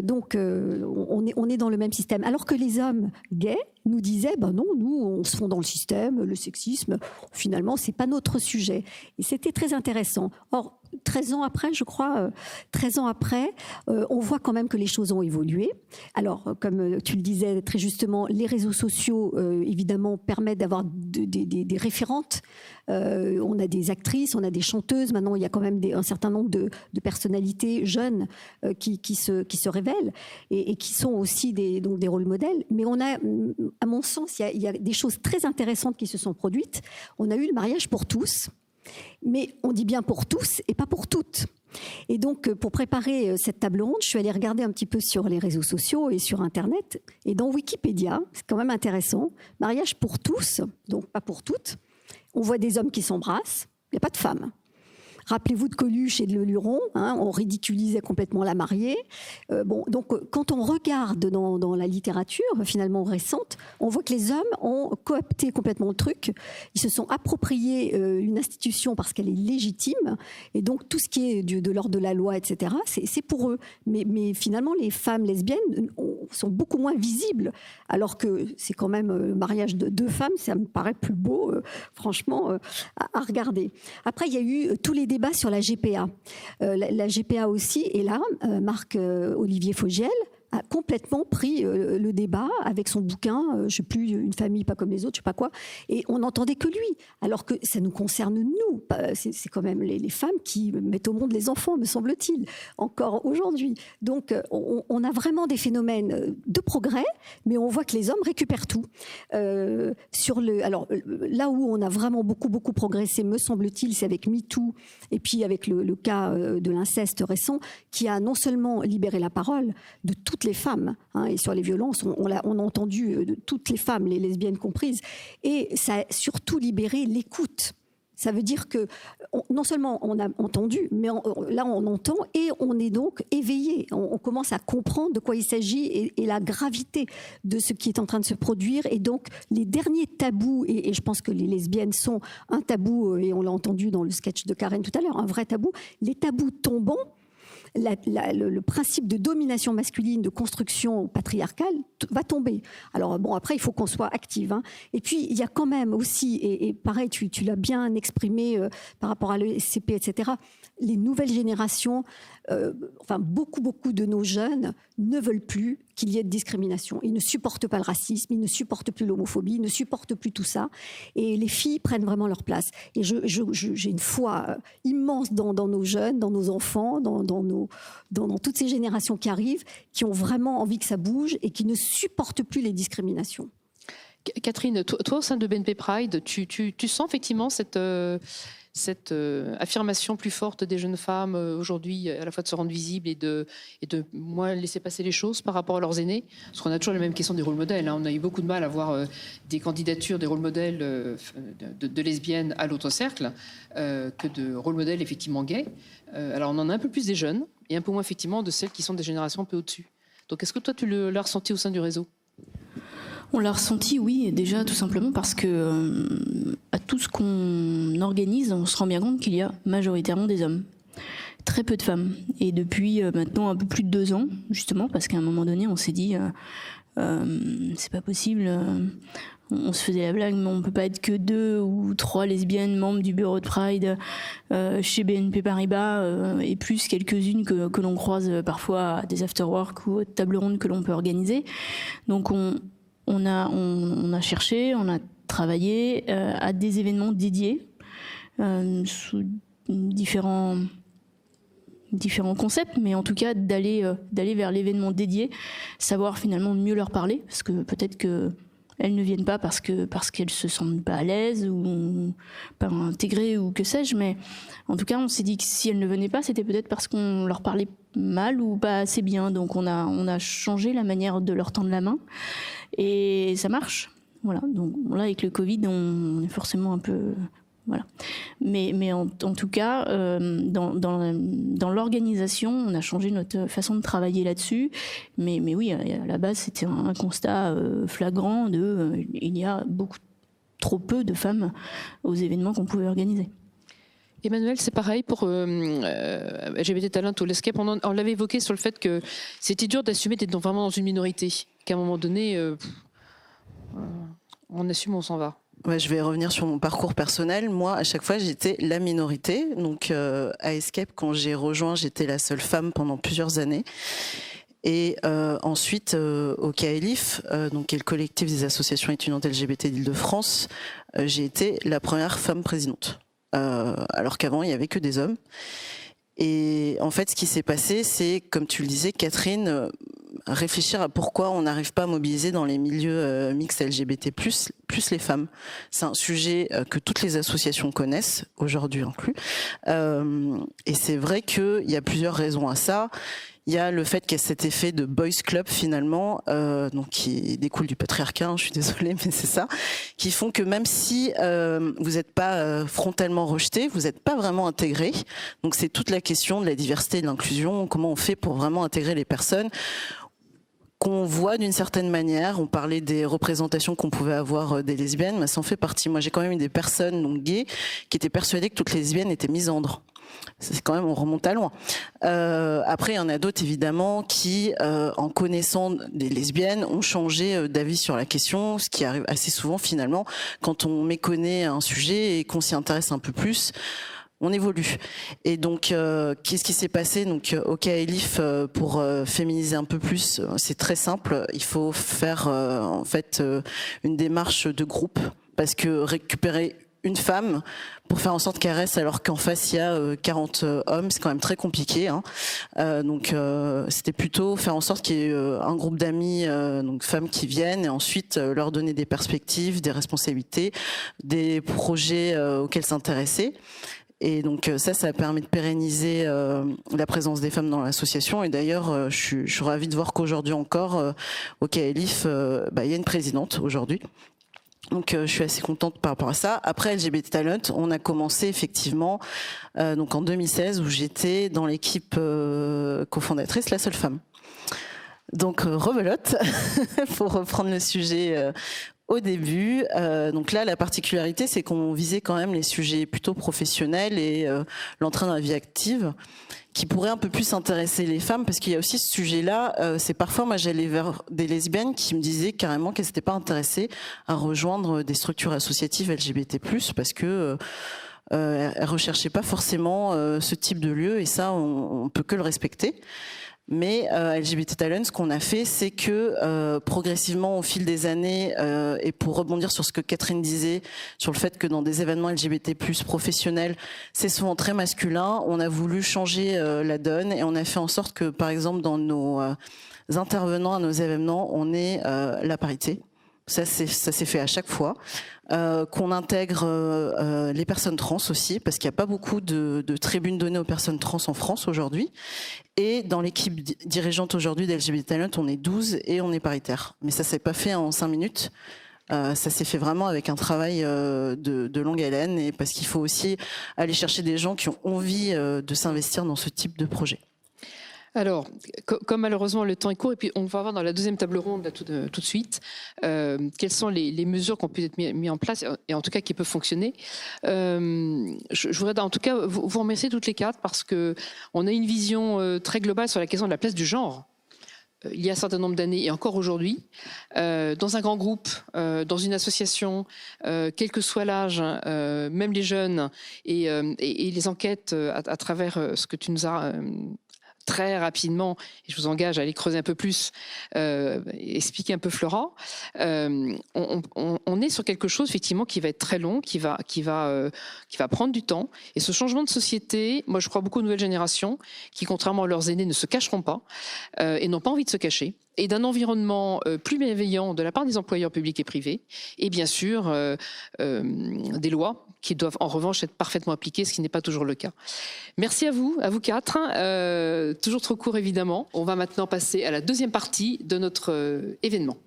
Donc, on est dans le même système. Alors que les hommes gays nous disaient, ben non, nous, on se fond dans le système, le sexisme, finalement, c'est pas notre sujet. Et c'était très intéressant. Or, 13 ans après, je crois, 13 ans après, on voit quand même que les choses ont évolué. Alors, comme tu le disais très justement, les réseaux sociaux, évidemment, permettent d'avoir des référentes. On a des actrices, on a des chanteuses. Maintenant, il y a quand même un certain nombre de personnalités jeunes qui se révèlent et qui sont aussi donc des rôles modèles. Mais on a, à mon sens, il y a des choses très intéressantes qui se sont produites. On a eu le mariage pour tous. Mais on dit bien pour tous et pas pour toutes. Et donc, pour préparer cette table ronde, je suis allée regarder un petit peu sur les réseaux sociaux et sur Internet. Et dans Wikipédia, c'est quand même intéressant, mariage pour tous, donc pas pour toutes, on voit des hommes qui s'embrassent, il n'y a pas de femmes. Rappelez-vous de Coluche et de Leluron, hein, on ridiculisait complètement la mariée. Donc, quand on regarde dans la littérature, finalement récente, on voit que les hommes ont coopté complètement le truc. Ils se sont appropriés une institution parce qu'elle est légitime. Et donc, tout ce qui est de l'ordre de la loi, etc., c'est pour eux. Mais finalement, les femmes lesbiennes sont beaucoup moins visibles. Alors que c'est quand même le mariage de deux femmes, ça me paraît plus beau, franchement, à regarder. Après, il y a eu tous les débat sur la GPA. La GPA aussi, et là, Marc-Olivier Fogiel a complètement pris le débat avec son bouquin, je ne sais plus, Une famille pas comme les autres, je ne sais pas quoi, et on n'entendait que lui, alors que ça nous concerne nous. C'est quand même les femmes qui mettent au monde les enfants, me semble-t-il, encore aujourd'hui. Donc, on a vraiment des phénomènes de progrès, mais on voit que les hommes récupèrent tout. Alors, là où on a vraiment beaucoup progressé, me semble-t-il, c'est avec MeToo, et puis avec le cas de l'inceste récent, qui a non seulement libéré la parole de toutes les femmes, hein, et sur les violences, on a entendu de toutes les femmes, les lesbiennes comprises, et ça a surtout libéré l'écoute. Ça veut dire que non seulement on a entendu, mais là on entend et on est donc éveillé. On commence à comprendre de quoi il s'agit et la gravité de ce qui est en train de se produire. Et donc les derniers tabous, et je pense que les lesbiennes sont un tabou, et on l'a entendu dans le sketch de Karen tout à l'heure, un vrai tabou, les tabous tombant, le principe de domination masculine, de construction patriarcale va tomber. Alors bon, après il faut qu'on soit active, hein. Et puis il y a quand même aussi, et pareil, tu l'as bien exprimé par rapport à l'ESCP, etc., les nouvelles générations, enfin beaucoup de nos jeunes ne veulent plus qu'il y ait de discrimination. Ils ne supportent pas le racisme, ils ne supportent plus l'homophobie, ils ne supportent plus tout ça. Et les filles prennent vraiment leur place. Et j'ai une foi immense dans nos jeunes, dans nos enfants, dans toutes ces générations qui arrivent, qui ont vraiment envie que ça bouge et qui ne supportent plus les discriminations. Catherine, toi au sein de BNP Pride, tu sens effectivement cette affirmation plus forte des jeunes femmes aujourd'hui, à la fois de se rendre visibles et de moins laisser passer les choses par rapport à leurs aînés? Parce qu'on a toujours la même question des rôles modèles, hein. On a eu beaucoup de mal à voir des candidatures, des rôles modèles de lesbiennes à l'autre cercle que de rôles modèles effectivement gays. Alors on en a un peu plus des jeunes et un peu moins effectivement de celles qui sont des générations un peu au-dessus. Donc est-ce que toi tu l'as ressenti au sein du réseau? On l'a ressenti, oui, déjà tout simplement parce que à tout ce qu'on organise, on se rend bien compte qu'il y a majoritairement des hommes. Très peu de femmes. Et depuis maintenant un peu plus de 2 ans, justement, parce qu'à un moment donné, on s'est dit, c'est pas possible, on se faisait la blague, mais on peut pas être que 2 ou 3 lesbiennes membres du bureau de Pride chez BNP Paribas, et plus quelques-unes que l'on croise parfois à des after-work ou autres tables rondes que l'on peut organiser. Donc on a cherché, on a travaillé à des événements dédiés sous différents concepts, mais en tout cas d'aller vers l'événement dédié, savoir finalement mieux leur parler, parce que peut-être qu'elles ne viennent pas parce qu'elles se sentent pas à l'aise ou pas intégrées ou que sais-je, mais en tout cas on s'est dit que si elles ne venaient pas, c'était peut-être parce qu'on leur parlait mal ou pas assez bien, donc on a changé la manière de leur tendre la main et ça marche. Voilà, donc là avec le Covid on est forcément un peu... Voilà. Mais en tout cas, dans l'organisation, on a changé notre façon de travailler là-dessus. Mais oui, à la base, c'était un constat flagrant il y a trop peu de femmes aux événements qu'on pouvait organiser. Emmanuel, c'est pareil pour LGBT Talent ou l'Escape. On l'avait évoqué sur le fait que c'était dur d'assumer d'être vraiment dans une minorité, qu'à un moment donné, on assume, on s'en va. Ouais, je vais revenir sur mon parcours personnel. Moi, à chaque fois, j'étais la minorité. Donc, à Escape, quand j'ai rejoint, j'étais la seule femme pendant plusieurs années. Et ensuite, au KLIF, donc qui est le collectif des associations étudiantes LGBT d'Île-de-France, j'ai été la première femme présidente. Alors qu'avant, il n'y avait que des hommes. Et en fait, ce qui s'est passé, c'est, comme tu le disais, Catherine, réfléchir à pourquoi on n'arrive pas à mobiliser dans les milieux mixtes LGBT+, plus les femmes. C'est un sujet que toutes les associations connaissent, aujourd'hui inclus. Et c'est vrai qu'il y a plusieurs raisons à ça. Il y a le fait qu'il y a cet effet de boys club finalement, donc qui découle du patriarcat, je suis désolée, mais c'est ça, qui font que même si vous n'êtes pas frontalement rejeté, vous n'êtes pas vraiment intégré. Donc c'est toute la question de la diversité et de l'inclusion, comment on fait pour vraiment intégrer les personnes qu'on voit d'une certaine manière. On parlait des représentations qu'on pouvait avoir des lesbiennes, mais ça en fait partie. Moi j'ai quand même eu des personnes donc gays qui étaient persuadées que toutes les lesbiennes étaient misandres. C'est quand même, on remonte à loin. Après, il y en a d'autres, évidemment, qui, en connaissant des lesbiennes, ont changé d'avis sur la question, ce qui arrive assez souvent, finalement, quand on méconnaît un sujet et qu'on s'y intéresse un peu plus, on évolue. Et donc, qu'est-ce qui s'est passé donc au KLIF pour féminiser un peu plus? C'est très simple. Il faut faire, en fait, une démarche de groupe, parce que récupérer une femme pour faire en sorte qu'elle reste alors qu'en face il y a 40 hommes, c'est quand même très compliqué, hein. Donc c'était plutôt faire en sorte qu'il y ait un groupe d'amis, donc femmes qui viennent, et ensuite leur donner des perspectives, des responsabilités, des projets auxquels s'intéresser. Et donc ça permet de pérenniser la présence des femmes dans l'association. Et d'ailleurs, je suis ravie de voir qu'aujourd'hui encore, au KLIF, il y a une présidente aujourd'hui. Donc je suis assez contente par rapport à ça. Après LGBT Talent, on a commencé effectivement donc en 2016 où j'étais dans l'équipe cofondatrice, la seule femme. Donc rebelote pour reprendre le sujet au début. Donc là, la particularité, c'est qu'on visait quand même les sujets plutôt professionnels et l'entrée dans la vie active, qui pourrait un peu plus intéresser les femmes, parce qu'il y a aussi ce sujet-là. C'est parfois, moi, j'allais vers des lesbiennes qui me disaient carrément qu'elles n'étaient pas intéressées à rejoindre des structures associatives LGBT+, parce que elles recherchaient pas forcément ce type de lieu, et ça, on peut que le respecter. Mais LGBT Talent, ce qu'on a fait, c'est que progressivement, au fil des années, et pour rebondir sur ce que Catherine disait, sur le fait que dans des événements LGBT+ professionnels, c'est souvent très masculin, on a voulu changer la donne, et on a fait en sorte que, par exemple, dans nos intervenants à nos événements, on ait la parité. Ça s'est fait à chaque fois. Qu'on intègre les personnes trans aussi, parce qu'il n'y a pas beaucoup de tribunes données aux personnes trans en France aujourd'hui. Et dans l'équipe dirigeante aujourd'hui d'LGBT Talent, on est 12 et on est paritaire. Mais ça ne s'est pas fait en 5 minutes. Ça s'est fait vraiment avec un travail de longue haleine, et parce qu'il faut aussi aller chercher des gens qui ont envie de s'investir dans ce type de projet. Alors, comme malheureusement le temps est court, et puis on va voir dans la deuxième table ronde là, tout de suite, quelles sont les mesures qui ont pu être mises en place, et en tout cas qui peuvent fonctionner. Je voudrais en tout cas vous remercier toutes les quatre, parce qu'on a une vision très globale sur la question de la place du genre. Il y a un certain nombre d'années, et encore aujourd'hui, dans un grand groupe, dans une association, quel que soit l'âge, même les jeunes, et les enquêtes à travers ce que tu nous as très rapidement, et je vous engage à aller creuser un peu plus, expliquer un peu Flora, on est sur quelque chose effectivement qui va être très long, qui va prendre du temps. Et ce changement de société, moi je crois beaucoup aux nouvelles générations qui, contrairement à leurs aînés, ne se cacheront pas et n'ont pas envie de se cacher, et d'un environnement plus bienveillant de la part des employeurs publics et privés, et bien sûr des lois qui doivent en revanche être parfaitement appliquées, ce qui n'est pas toujours le cas. Merci à vous quatre. Toujours trop court évidemment. On va maintenant passer à la deuxième partie de notre événement.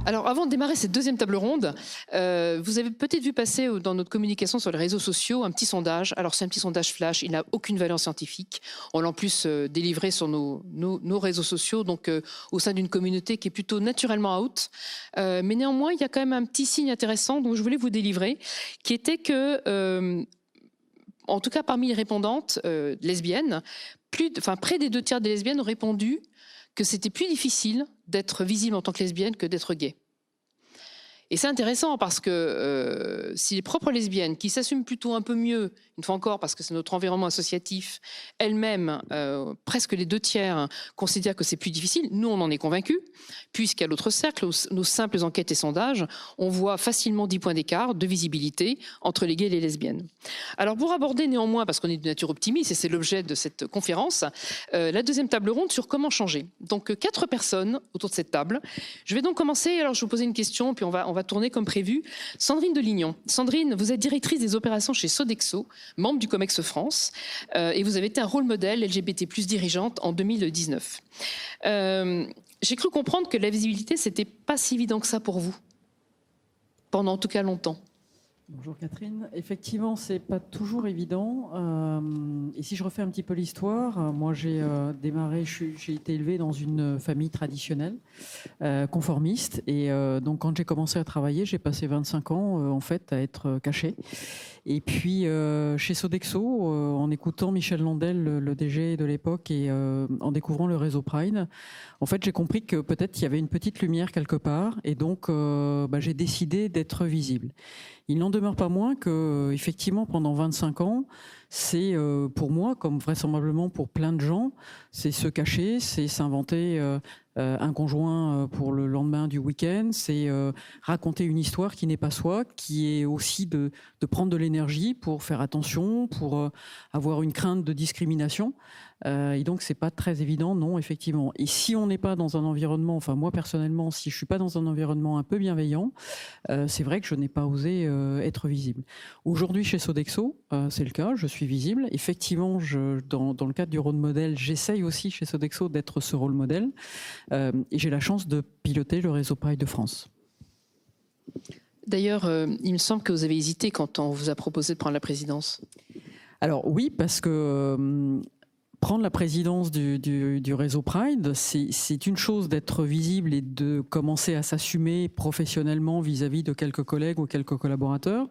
Alors, avant de démarrer cette deuxième table ronde, vous avez peut-être vu passer dans notre communication sur les réseaux sociaux un petit sondage. Alors, c'est un petit sondage flash, il n'a aucune valeur scientifique. On l'a en plus délivré sur nos réseaux sociaux, donc au sein d'une communauté qui est plutôt naturellement out. Mais néanmoins, il y a quand même un petit signe intéressant, donc je voulais vous délivrer, qui était que, en tout cas parmi les répondantes lesbiennes, près des 2/3 des lesbiennes ont répondu que c'était plus difficile d'être visible en tant que lesbienne que d'être gay. Et c'est intéressant parce que si les propres lesbiennes, qui s'assument plutôt un peu mieux, une fois encore parce que c'est notre environnement associatif, elles-mêmes, presque les 2/3, considèrent que c'est plus difficile, nous on en est convaincus, puisqu'à l'autre cercle, nos simples enquêtes et sondages, on voit facilement 10 points d'écart de visibilité entre les gays et les lesbiennes. Alors pour aborder néanmoins, parce qu'on est de nature optimiste, et c'est l'objet de cette conférence, la deuxième table ronde sur comment changer. Donc 4 personnes autour de cette table. Je vais donc commencer, alors je vais vous poser une question, puis on va tourner comme prévu. Sandrine Delignon. Sandrine, vous êtes directrice des opérations chez Sodexo, membre du COMEX France, et vous avez été un rôle modèle LGBT+ dirigeante en 2019. J'ai cru comprendre que la visibilité, c'était pas si évident que ça pour vous, pendant en tout cas longtemps. Bonjour Catherine. Effectivement, c'est pas toujours évident. Et si je refais un petit peu l'histoire, moi j'ai démarré, j'ai été élevée dans une famille traditionnelle, conformiste. Et donc quand j'ai commencé à travailler, j'ai passé 25 ans en fait à être cachée. Et puis chez Sodexo, en écoutant Michel Landel, le DG de l'époque, et en découvrant le réseau Pride, en fait j'ai compris que peut-être il y avait une petite lumière quelque part. Et donc j'ai décidé d'être visible. Il n'en demeure pas moins que, effectivement, pendant 25 ans, c'est pour moi, comme vraisemblablement pour plein de gens, c'est se cacher, c'est s'inventer un conjoint pour le lendemain du week-end, c'est raconter une histoire qui n'est pas soi, qui est aussi de prendre de l'énergie pour faire attention, pour avoir une crainte de discrimination. Et donc c'est pas très évident, non, effectivement. Et si on n'est pas dans un environnement, enfin moi personnellement, si je suis pas dans un environnement un peu bienveillant, c'est vrai que je n'ai pas osé être visible. Aujourd'hui chez Sodexo, c'est le cas, je suis visible. Effectivement, dans le cadre du rôle modèle, j'essaye aussi chez Sodexo d'être ce rôle modèle. Et j'ai la chance de piloter le réseau Pride de France. D'ailleurs, il me semble que vous avez hésité quand on vous a proposé de prendre la présidence. Alors oui, parce que prendre la présidence du réseau Pride, c'est une chose d'être visible et de commencer à s'assumer professionnellement vis-à-vis de quelques collègues ou quelques collaborateurs.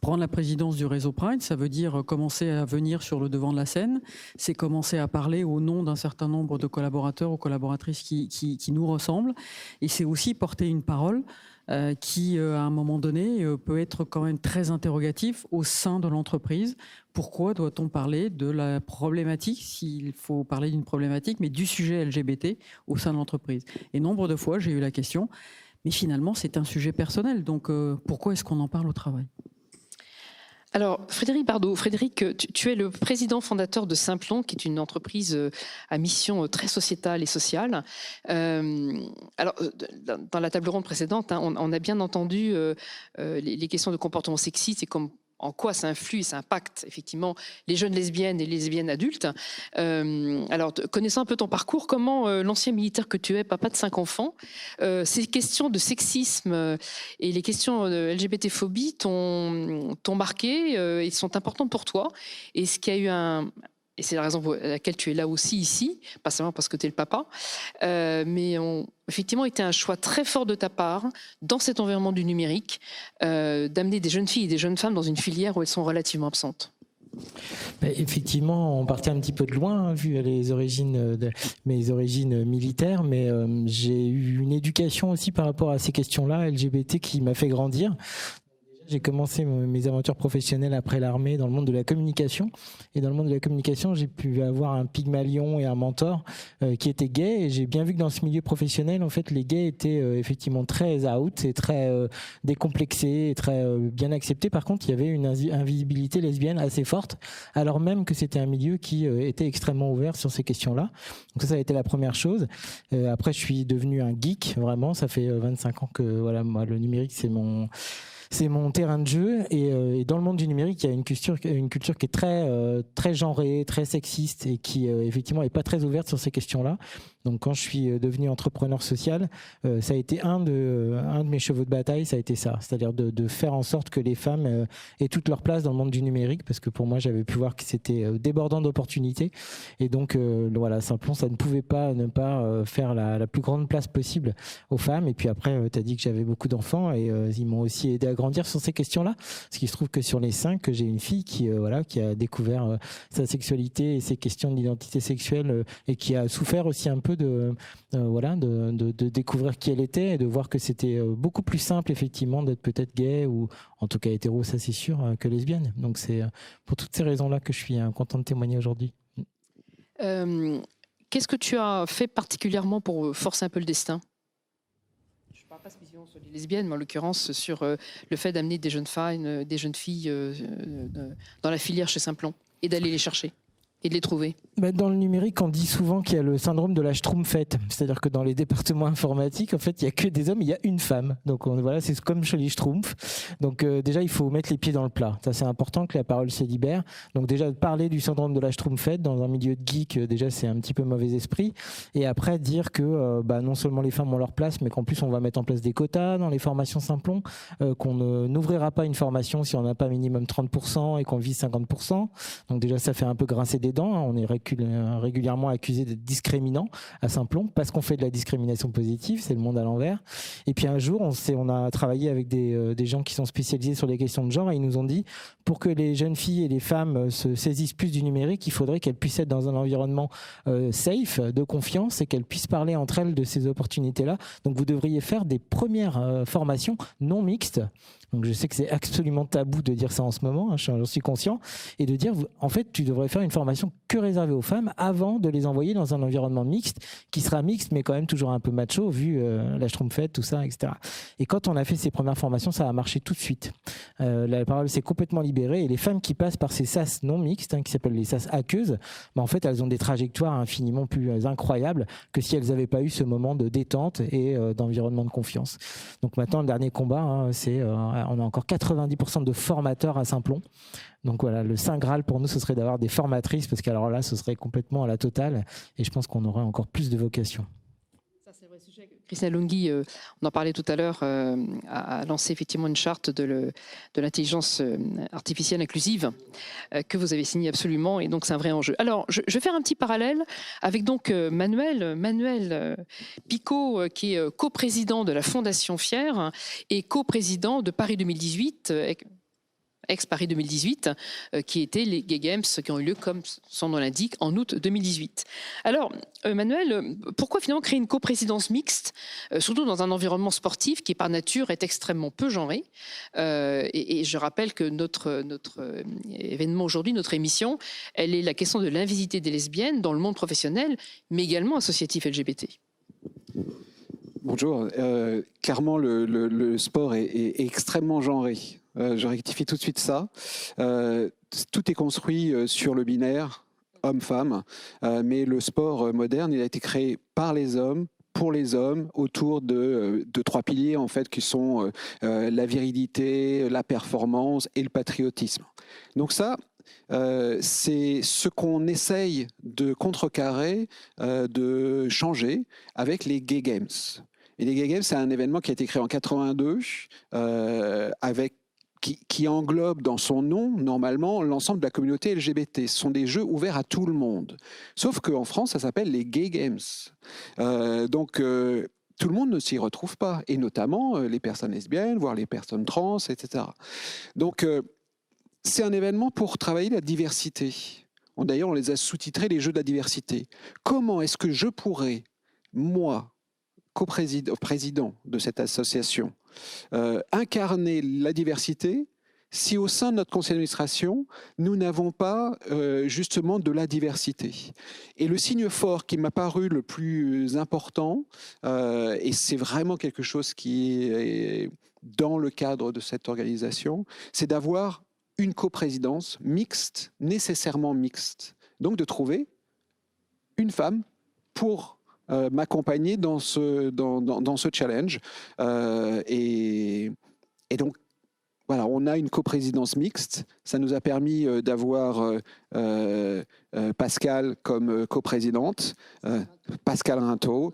Prendre la présidence du réseau Pride, ça veut dire commencer à venir sur le devant de la scène, c'est commencer à parler au nom d'un certain nombre de collaborateurs ou collaboratrices qui nous ressemblent, et c'est aussi porter une parole qui, à un moment donné, peut être quand même très interrogatif au sein de l'entreprise. Pourquoi doit-on parler de la problématique, s'il faut parler d'une problématique, mais du sujet LGBT au sein de l'entreprise? Et nombre de fois, j'ai eu la question, mais finalement, c'est un sujet personnel, donc pourquoi est-ce qu'on en parle au travail? Alors, Frédéric Bardot, Frédéric, tu es le président fondateur de Simplon, qui est une entreprise à mission très sociétale et sociale. Alors, dans la table ronde précédente, on a bien entendu les questions de comportement sexiste et comme en quoi ça influe et ça impacte effectivement les jeunes lesbiennes et les lesbiennes adultes. Alors, connaissant un peu ton parcours, comment l'ancien militaire que tu es, papa de 5 enfants, ces questions de sexisme et les questions de LGBT-phobie t'ont marqué et sont importantes pour toi? Est-ce qu'il y a eu et c'est la raison pour laquelle tu es là aussi ici, pas seulement parce que tu es le papa, mais effectivement été un choix très fort de ta part, dans cet environnement du numérique, d'amener des jeunes filles et des jeunes femmes dans une filière où elles sont relativement absentes. Effectivement, on partait un petit peu de loin, hein, vu mes origines militaires, mais j'ai eu une éducation aussi par rapport à ces questions-là, LGBT, qui m'a fait grandir. J'ai commencé mes aventures professionnelles après l'armée dans le monde de la communication. Et dans le monde de la communication, j'ai pu avoir un Pygmalion et un mentor qui étaient gays. Et j'ai bien vu que dans ce milieu professionnel, en fait, les gays étaient effectivement très out et très décomplexés et très bien acceptés. Par contre, il y avait une invisibilité lesbienne assez forte, alors même que c'était un milieu qui était extrêmement ouvert sur ces questions-là. Donc ça a été la première chose. Après, je suis devenu un geek, vraiment. Ça fait 25 ans que voilà, moi, le numérique, c'est mon terrain de jeu, et dans le monde du numérique, il y a une culture qui est très genrée, très sexiste, et qui effectivement est pas très ouverte sur ces questions-là. Donc quand je suis devenu entrepreneur social, ça a été un de mes chevaux de bataille, ça a été ça, c'est-à-dire de faire en sorte que les femmes aient toute leur place dans le monde du numérique, parce que pour moi j'avais pu voir que c'était débordant d'opportunités, et donc voilà, simplement ça ne pouvait pas ne pas faire la plus grande place possible aux femmes. Et puis après, tu as dit que j'avais beaucoup d'enfants, et ils m'ont aussi aidé à grandir sur ces questions-là, parce qu'il se trouve que sur les 5, j'ai une fille qui a découvert sa sexualité et ses questions d'identité sexuelle, et qui a souffert aussi un peu de découvrir qui elle était, et de voir que c'était beaucoup plus simple effectivement d'être peut-être gay, ou en tout cas hétéro, ça c'est sûr, que lesbienne. Donc c'est pour toutes ces raisons-là que je suis content de témoigner aujourd'hui. Qu'est-ce que tu as fait particulièrement pour forcer un peu le destin? Je ne parle pas spécialement sur les lesbiennes, mais en l'occurrence sur le fait d'amener des jeunes filles dans la filière chez Simplon, et d'aller les chercher et de les trouver. Dans le numérique, on dit souvent qu'il y a le syndrome de la Schtroumpfette. C'est-à-dire que dans les départements informatiques, en fait, il n'y a que des hommes, il y a une femme. Donc voilà, c'est comme chez les Schtroumpfs. Donc déjà, il faut mettre les pieds dans le plat. Ça, c'est important que la parole se libère. Donc déjà, parler du syndrome de la Schtroumpfette dans un milieu de geek, déjà, c'est un petit peu mauvais esprit. Et après, dire que non seulement les femmes ont leur place, mais qu'en plus, on va mettre en place des quotas dans les formations Simplon, qu'on n'ouvrira pas une formation si on n'a pas minimum 30% et qu'on vise 50%. Donc déjà, ça fait un peu grincer des dents. On est régulièrement accusé d'être discriminant à Simplon parce qu'on fait de la discrimination positive, c'est le monde à l'envers. Et puis un jour, on a travaillé avec des gens qui sont spécialisés sur les questions de genre, et ils nous ont dit, pour que les jeunes filles et les femmes se saisissent plus du numérique, il faudrait qu'elles puissent être dans un environnement safe, de confiance, et qu'elles puissent parler entre elles de ces opportunités-là. Donc vous devriez faire des premières formations non mixtes. Donc je sais que c'est absolument tabou de dire ça en ce moment, hein, j'en suis conscient, et de dire, en fait, tu devrais faire une formation que réservée aux femmes avant de les envoyer dans un environnement mixte, qui sera mixte, mais quand même toujours un peu macho, vu la Schtroumpfette, tout ça, etc. Et quand on a fait ces premières formations, ça a marché tout de suite. La parole s'est complètement libérée, et les femmes qui passent par ces SAS non mixtes, qui s'appellent les SAS aqueuses, en fait, elles ont des trajectoires infiniment plus incroyables que si elles n'avaient pas eu ce moment de détente et d'environnement de confiance. Donc maintenant, le dernier combat, c'est... on a encore 90% de formateurs à Simplon. Donc voilà, le Saint Graal pour nous, ce serait d'avoir des formatrices, parce qu'alors là, ce serait complètement à la totale, et je pense qu'on aurait encore plus de vocation. Ça, c'est le vrai sujet. Christina Lunghi, on en parlait tout à l'heure, a lancé effectivement une charte de l'intelligence artificielle inclusive que vous avez signée absolument, et donc c'est un vrai enjeu. Alors, je vais faire un petit parallèle avec donc Manuel Picot, qui est coprésident de la Fondation Fier et coprésident de Paris 2018, ex-Paris 2018, qui étaient les Gay Games qui ont eu lieu, comme son nom l'indique, en août 2018. Alors, Manuel, pourquoi finalement créer une coprésidence mixte, surtout dans un environnement sportif qui, par nature, est extrêmement peu genré, et je rappelle que notre événement aujourd'hui, notre émission, elle est la question de l'invisibilité des lesbiennes dans le monde professionnel, mais également associatif LGBT. Bonjour. Clairement, le sport est extrêmement genré. Je rectifie tout de suite ça. Tout est construit sur le binaire homme-femme, mais le sport moderne, il a été créé par les hommes, pour les hommes autour de 3 piliers en fait qui sont la virilité, la performance et le patriotisme. Donc ça, c'est ce qu'on essaye de contrecarrer, de changer avec les Gay Games. Et les Gay Games, c'est un événement qui a été créé en 82 qui englobe dans son nom, normalement, l'ensemble de la communauté LGBT. Ce sont des jeux ouverts à tout le monde. Sauf qu'en France, ça s'appelle les Gay Games. Donc, tout le monde ne s'y retrouve pas, et notamment les personnes lesbiennes, voire les personnes trans, etc. Donc, c'est un événement pour travailler la diversité. D'ailleurs, on les a sous-titrés les Jeux de la diversité. Comment est-ce que je pourrais, moi, président de cette association, incarner la diversité si au sein de notre conseil d'administration, nous n'avons pas justement de la diversité. Et le signe fort qui m'a paru le plus important, et c'est vraiment quelque chose qui est dans le cadre de cette organisation, c'est d'avoir une coprésidence mixte, nécessairement mixte. Donc de trouver une femme pour m'accompagner dans ce challenge. Et donc, voilà, on a une coprésidence mixte. Ça nous a permis d'avoir Pascal comme coprésidente, Pascal Rintaud.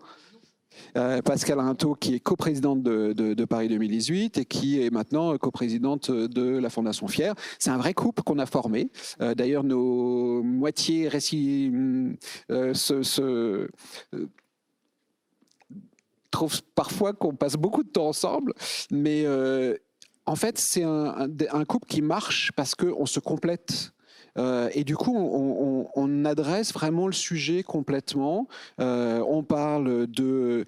Pascal Rintaud, qui est coprésidente de Paris 2018 et qui est maintenant coprésidente de la Fondation Fier. C'est un vrai couple qu'on a formé. D'ailleurs, nos moitiés trouvent parfois qu'on passe beaucoup de temps ensemble, mais en fait, c'est un couple qui marche parce qu'on se complète. Et du coup, on adresse vraiment le sujet complètement. On parle de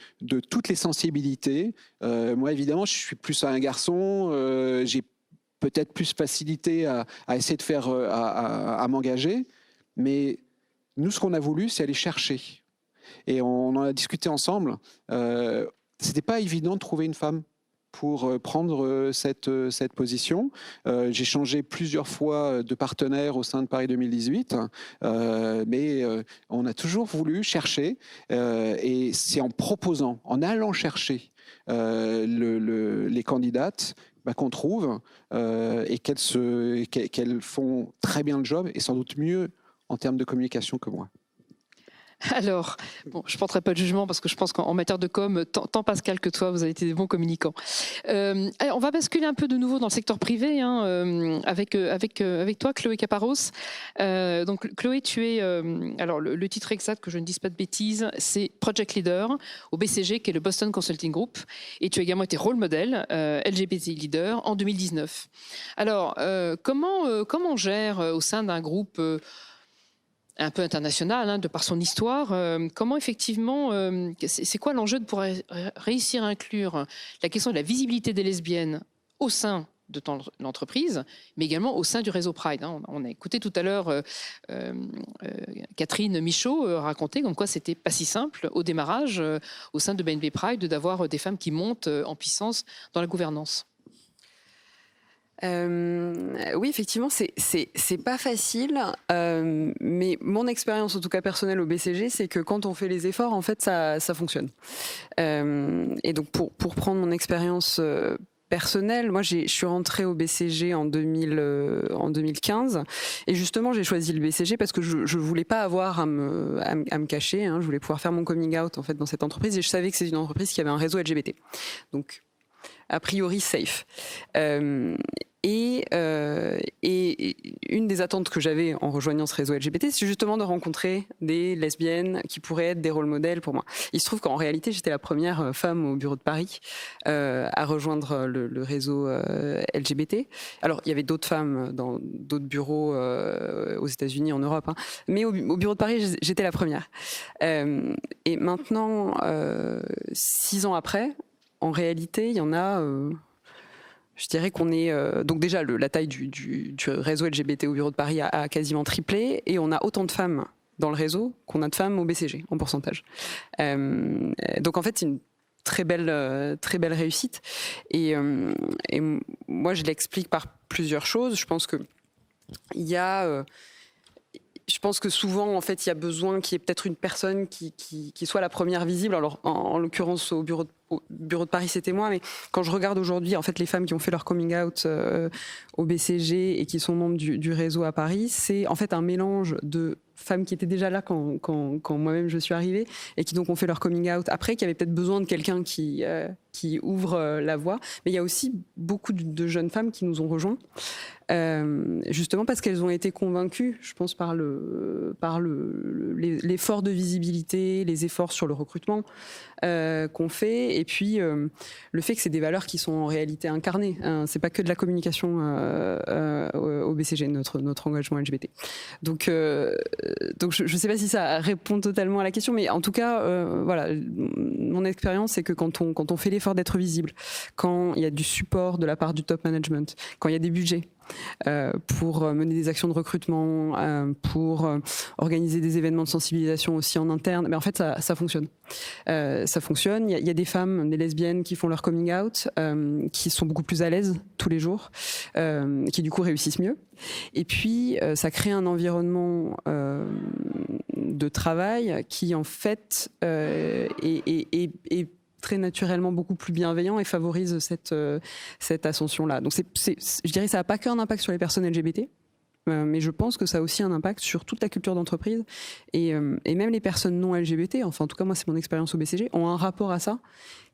toutes les sensibilités. Moi, évidemment, je suis plus un garçon. J'ai peut-être plus facilité à essayer de faire, à m'engager. Mais nous, ce qu'on a voulu, c'est aller chercher. Et on en a discuté ensemble. C'était pas évident de trouver une femme pour prendre cette position. J'ai changé plusieurs fois de partenaire au sein de Paris 2018, mais on a toujours voulu chercher, et c'est en proposant, en allant chercher les candidates qu'on trouve, et qu'elles font très bien le job, et sans doute mieux en termes de communication que moi. Alors, bon, je ne porterai pas de jugement parce que je pense qu'en matière de com, tant Pascal que toi, vous avez été des bons communicants. On va basculer un peu de nouveau dans le secteur privé avec toi, Chloé Caparros. Donc, Chloé, tu es, alors le titre exact, que je ne dise pas de bêtises, c'est Project Leader au BCG, qui est le Boston Consulting Group. Et tu as également été rôle modèle LGBT Leader en 2019. Alors, comment on gère au sein d'un groupe un peu international, de par son histoire, comment effectivement, c'est quoi l'enjeu de pouvoir réussir à inclure la question de la visibilité des lesbiennes au sein de l'entreprise, mais également au sein du réseau Pride. On a écouté tout à l'heure Catherine Michaud raconter comme quoi c'était pas si simple au démarrage au sein de BNP Pride d'avoir des femmes qui montent en puissance dans la gouvernance. Oui, effectivement, c'est pas facile, mais mon expérience, en tout cas personnelle au BCG, c'est que quand on fait les efforts, en fait, ça fonctionne. Et donc, pour prendre mon expérience personnelle, moi, je suis rentrée au BCG en 2015, et justement, j'ai choisi le BCG parce que je voulais pas avoir à me cacher. Je voulais pouvoir faire mon coming out en fait dans cette entreprise, et je savais que c'est une entreprise qui avait un réseau LGBT. Donc, a priori safe. Et une des attentes que j'avais en rejoignant ce réseau LGBT, c'est justement de rencontrer des lesbiennes qui pourraient être des rôles modèles pour moi. Il se trouve qu'en réalité, j'étais la première femme au bureau de Paris à rejoindre le réseau LGBT. Alors, il y avait d'autres femmes dans d'autres bureaux aux États-Unis, en Europe, mais au bureau de Paris, j'étais la première. Et maintenant, 6 ans après, en réalité, il y en a... je dirais qu'on est... donc déjà, la taille du réseau LGBT au bureau de Paris a quasiment triplé, et on a autant de femmes dans le réseau qu'on a de femmes au BCG, en pourcentage. Donc en fait, c'est une très belle réussite. Et moi, je l'explique par plusieurs choses. Je pense qu'il y a... je pense que souvent, en fait, il y a besoin qu'il y ait peut-être une personne qui soit la première visible. Alors, en l'occurrence, au bureau de Paris, c'était moi, mais quand je regarde aujourd'hui, en fait, les femmes qui ont fait leur coming out au BCG et qui sont membres du réseau à Paris, c'est en fait un mélange de femmes qui étaient déjà là quand moi-même je suis arrivée et qui donc ont fait leur coming out après, qui avaient peut-être besoin de quelqu'un qui ouvre la voie. Mais il y a aussi beaucoup de jeunes femmes qui nous ont rejoints, justement parce qu'elles ont été convaincues, je pense, par l'effort de visibilité, les efforts sur le recrutement qu'on fait, et puis le fait que c'est des valeurs qui sont en réalité incarnées. C'est pas que de la communication au BCG, notre engagement LGBT. Donc je sais pas si ça répond totalement à la question, mais en tout cas, voilà, mon expérience, c'est que quand on fait l'effort d'être visible, quand il y a du support de la part du top management, quand il y a des budgets pour mener des actions de recrutement, pour organiser des événements de sensibilisation aussi en interne, mais en fait ça fonctionne. Ça fonctionne. Il y a des femmes, des lesbiennes qui font leur coming out, qui sont beaucoup plus à l'aise tous les jours, qui du coup réussissent mieux. Et puis ça crée un environnement de travail qui en fait est très naturellement beaucoup plus bienveillant et favorise cette ascension-là. Donc je dirais que ça n'a pas qu'un impact sur les personnes LGBT, mais je pense que ça a aussi un impact sur toute la culture d'entreprise et même les personnes non LGBT, enfin en tout cas moi c'est mon expérience au BCG, ont un rapport à ça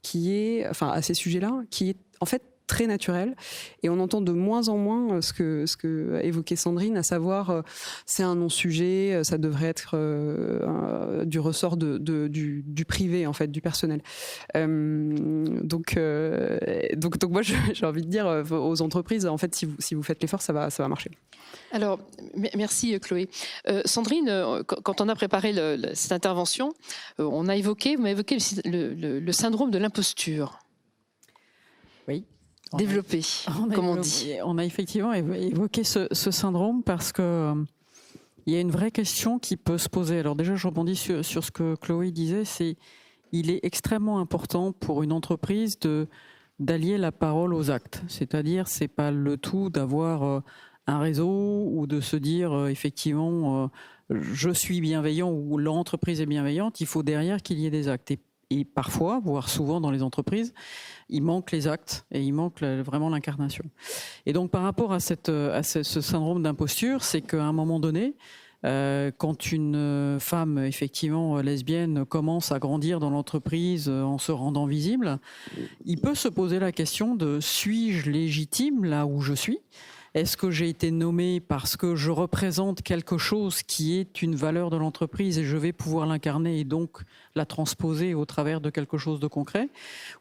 qui est, enfin à ces sujets-là, qui est en fait très naturel, et on entend de moins en moins ce que évoquait Sandrine, à savoir c'est un non-sujet, ça devrait être du ressort du privé en fait, du personnel. Donc moi j'ai envie de dire aux entreprises, en fait si vous faites l'effort, ça va marcher. Alors merci Chloé. Sandrine, quand on a préparé cette intervention, on m'a évoqué le syndrome de l'imposture. Oui. Développé, comme on dit. On a effectivement évoqué ce syndrome parce que il y a une vraie question qui peut se poser. Alors déjà, je rebondis sur ce que Chloé disait, il est extrêmement important pour une entreprise d'allier la parole aux actes. C'est-à-dire, c'est pas le tout d'avoir un réseau ou de se dire effectivement je suis bienveillant ou l'entreprise est bienveillante. Il faut derrière qu'il y ait des actes. Et parfois, voire souvent dans les entreprises, il manque les actes et il manque vraiment l'incarnation. Et donc par rapport à ce syndrome d'imposture, c'est qu'à un moment donné, quand une femme effectivement lesbienne commence à grandir dans l'entreprise en se rendant visible, il peut se poser la question de suis-je légitime là où je suis ? Est-ce que j'ai été nommé parce que je représente quelque chose qui est une valeur de l'entreprise et je vais pouvoir l'incarner et donc la transposer au travers de quelque chose de concret ?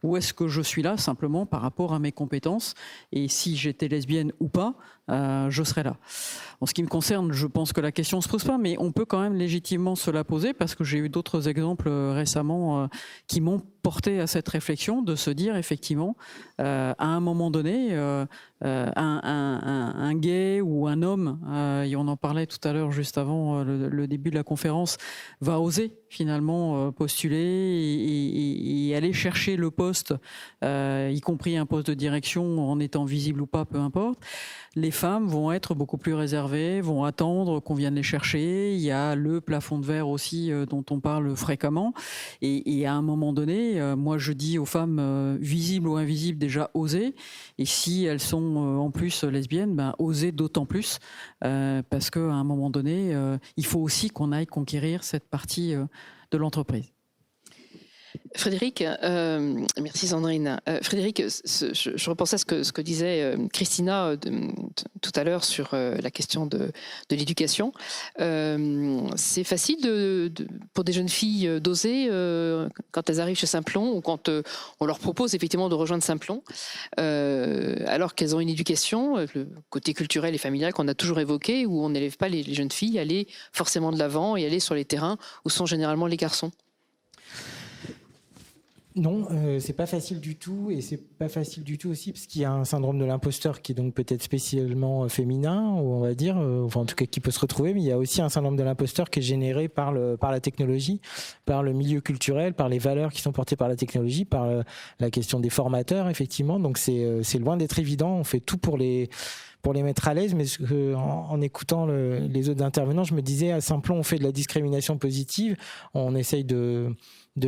Ou est-ce que je suis là simplement par rapport à mes compétences et si j'étais lesbienne ou pas, je serais là ? En ce qui me concerne, je pense que la question ne se pose pas, mais on peut quand même légitimement se la poser parce que j'ai eu d'autres exemples récemment qui m'ont porté à cette réflexion de se dire effectivement, à un moment donné, un gay ou un homme, et on en parlait tout à l'heure juste avant le début de la conférence, va oser finalement postuler et aller chercher le poste, y compris un poste de direction en étant visible ou pas, peu importe. Les femmes vont être beaucoup plus réservées, vont attendre qu'on vienne les chercher. Il y a le plafond de verre aussi dont on parle fréquemment. Et à un moment donné, moi je dis aux femmes visibles ou invisibles déjà oser. Et si elles sont en plus lesbiennes, ben oser d'autant plus parce qu'à un moment donné, il faut aussi qu'on aille conquérir cette partie de l'entreprise. Frédéric, merci Sandrine. Frédéric, je repensais à ce que disait Christina tout à l'heure sur la question de l'éducation. C'est facile pour des jeunes filles d'oser quand elles arrivent chez Simplon ou quand on leur propose effectivement de rejoindre Simplon, alors qu'elles ont une éducation, le côté culturel et familial qu'on a toujours évoqué, où on n'élève pas les jeunes filles à aller forcément de l'avant et aller sur les terrains où sont généralement les garçons. Non, c'est pas facile du tout, et c'est pas facile du tout aussi parce qu'il y a un syndrome de l'imposteur qui est donc peut-être spécialement féminin, ou on va dire, enfin en tout cas qui peut se retrouver, mais il y a aussi un syndrome de l'imposteur qui est généré par la technologie, par le milieu culturel, par les valeurs qui sont portées par la technologie, par la question des formateurs effectivement. Donc c'est loin d'être évident. On fait tout pour pour les mettre à l'aise, mais en écoutant les autres intervenants, je me disais, à Simplon, on fait de la discrimination positive, on essaye de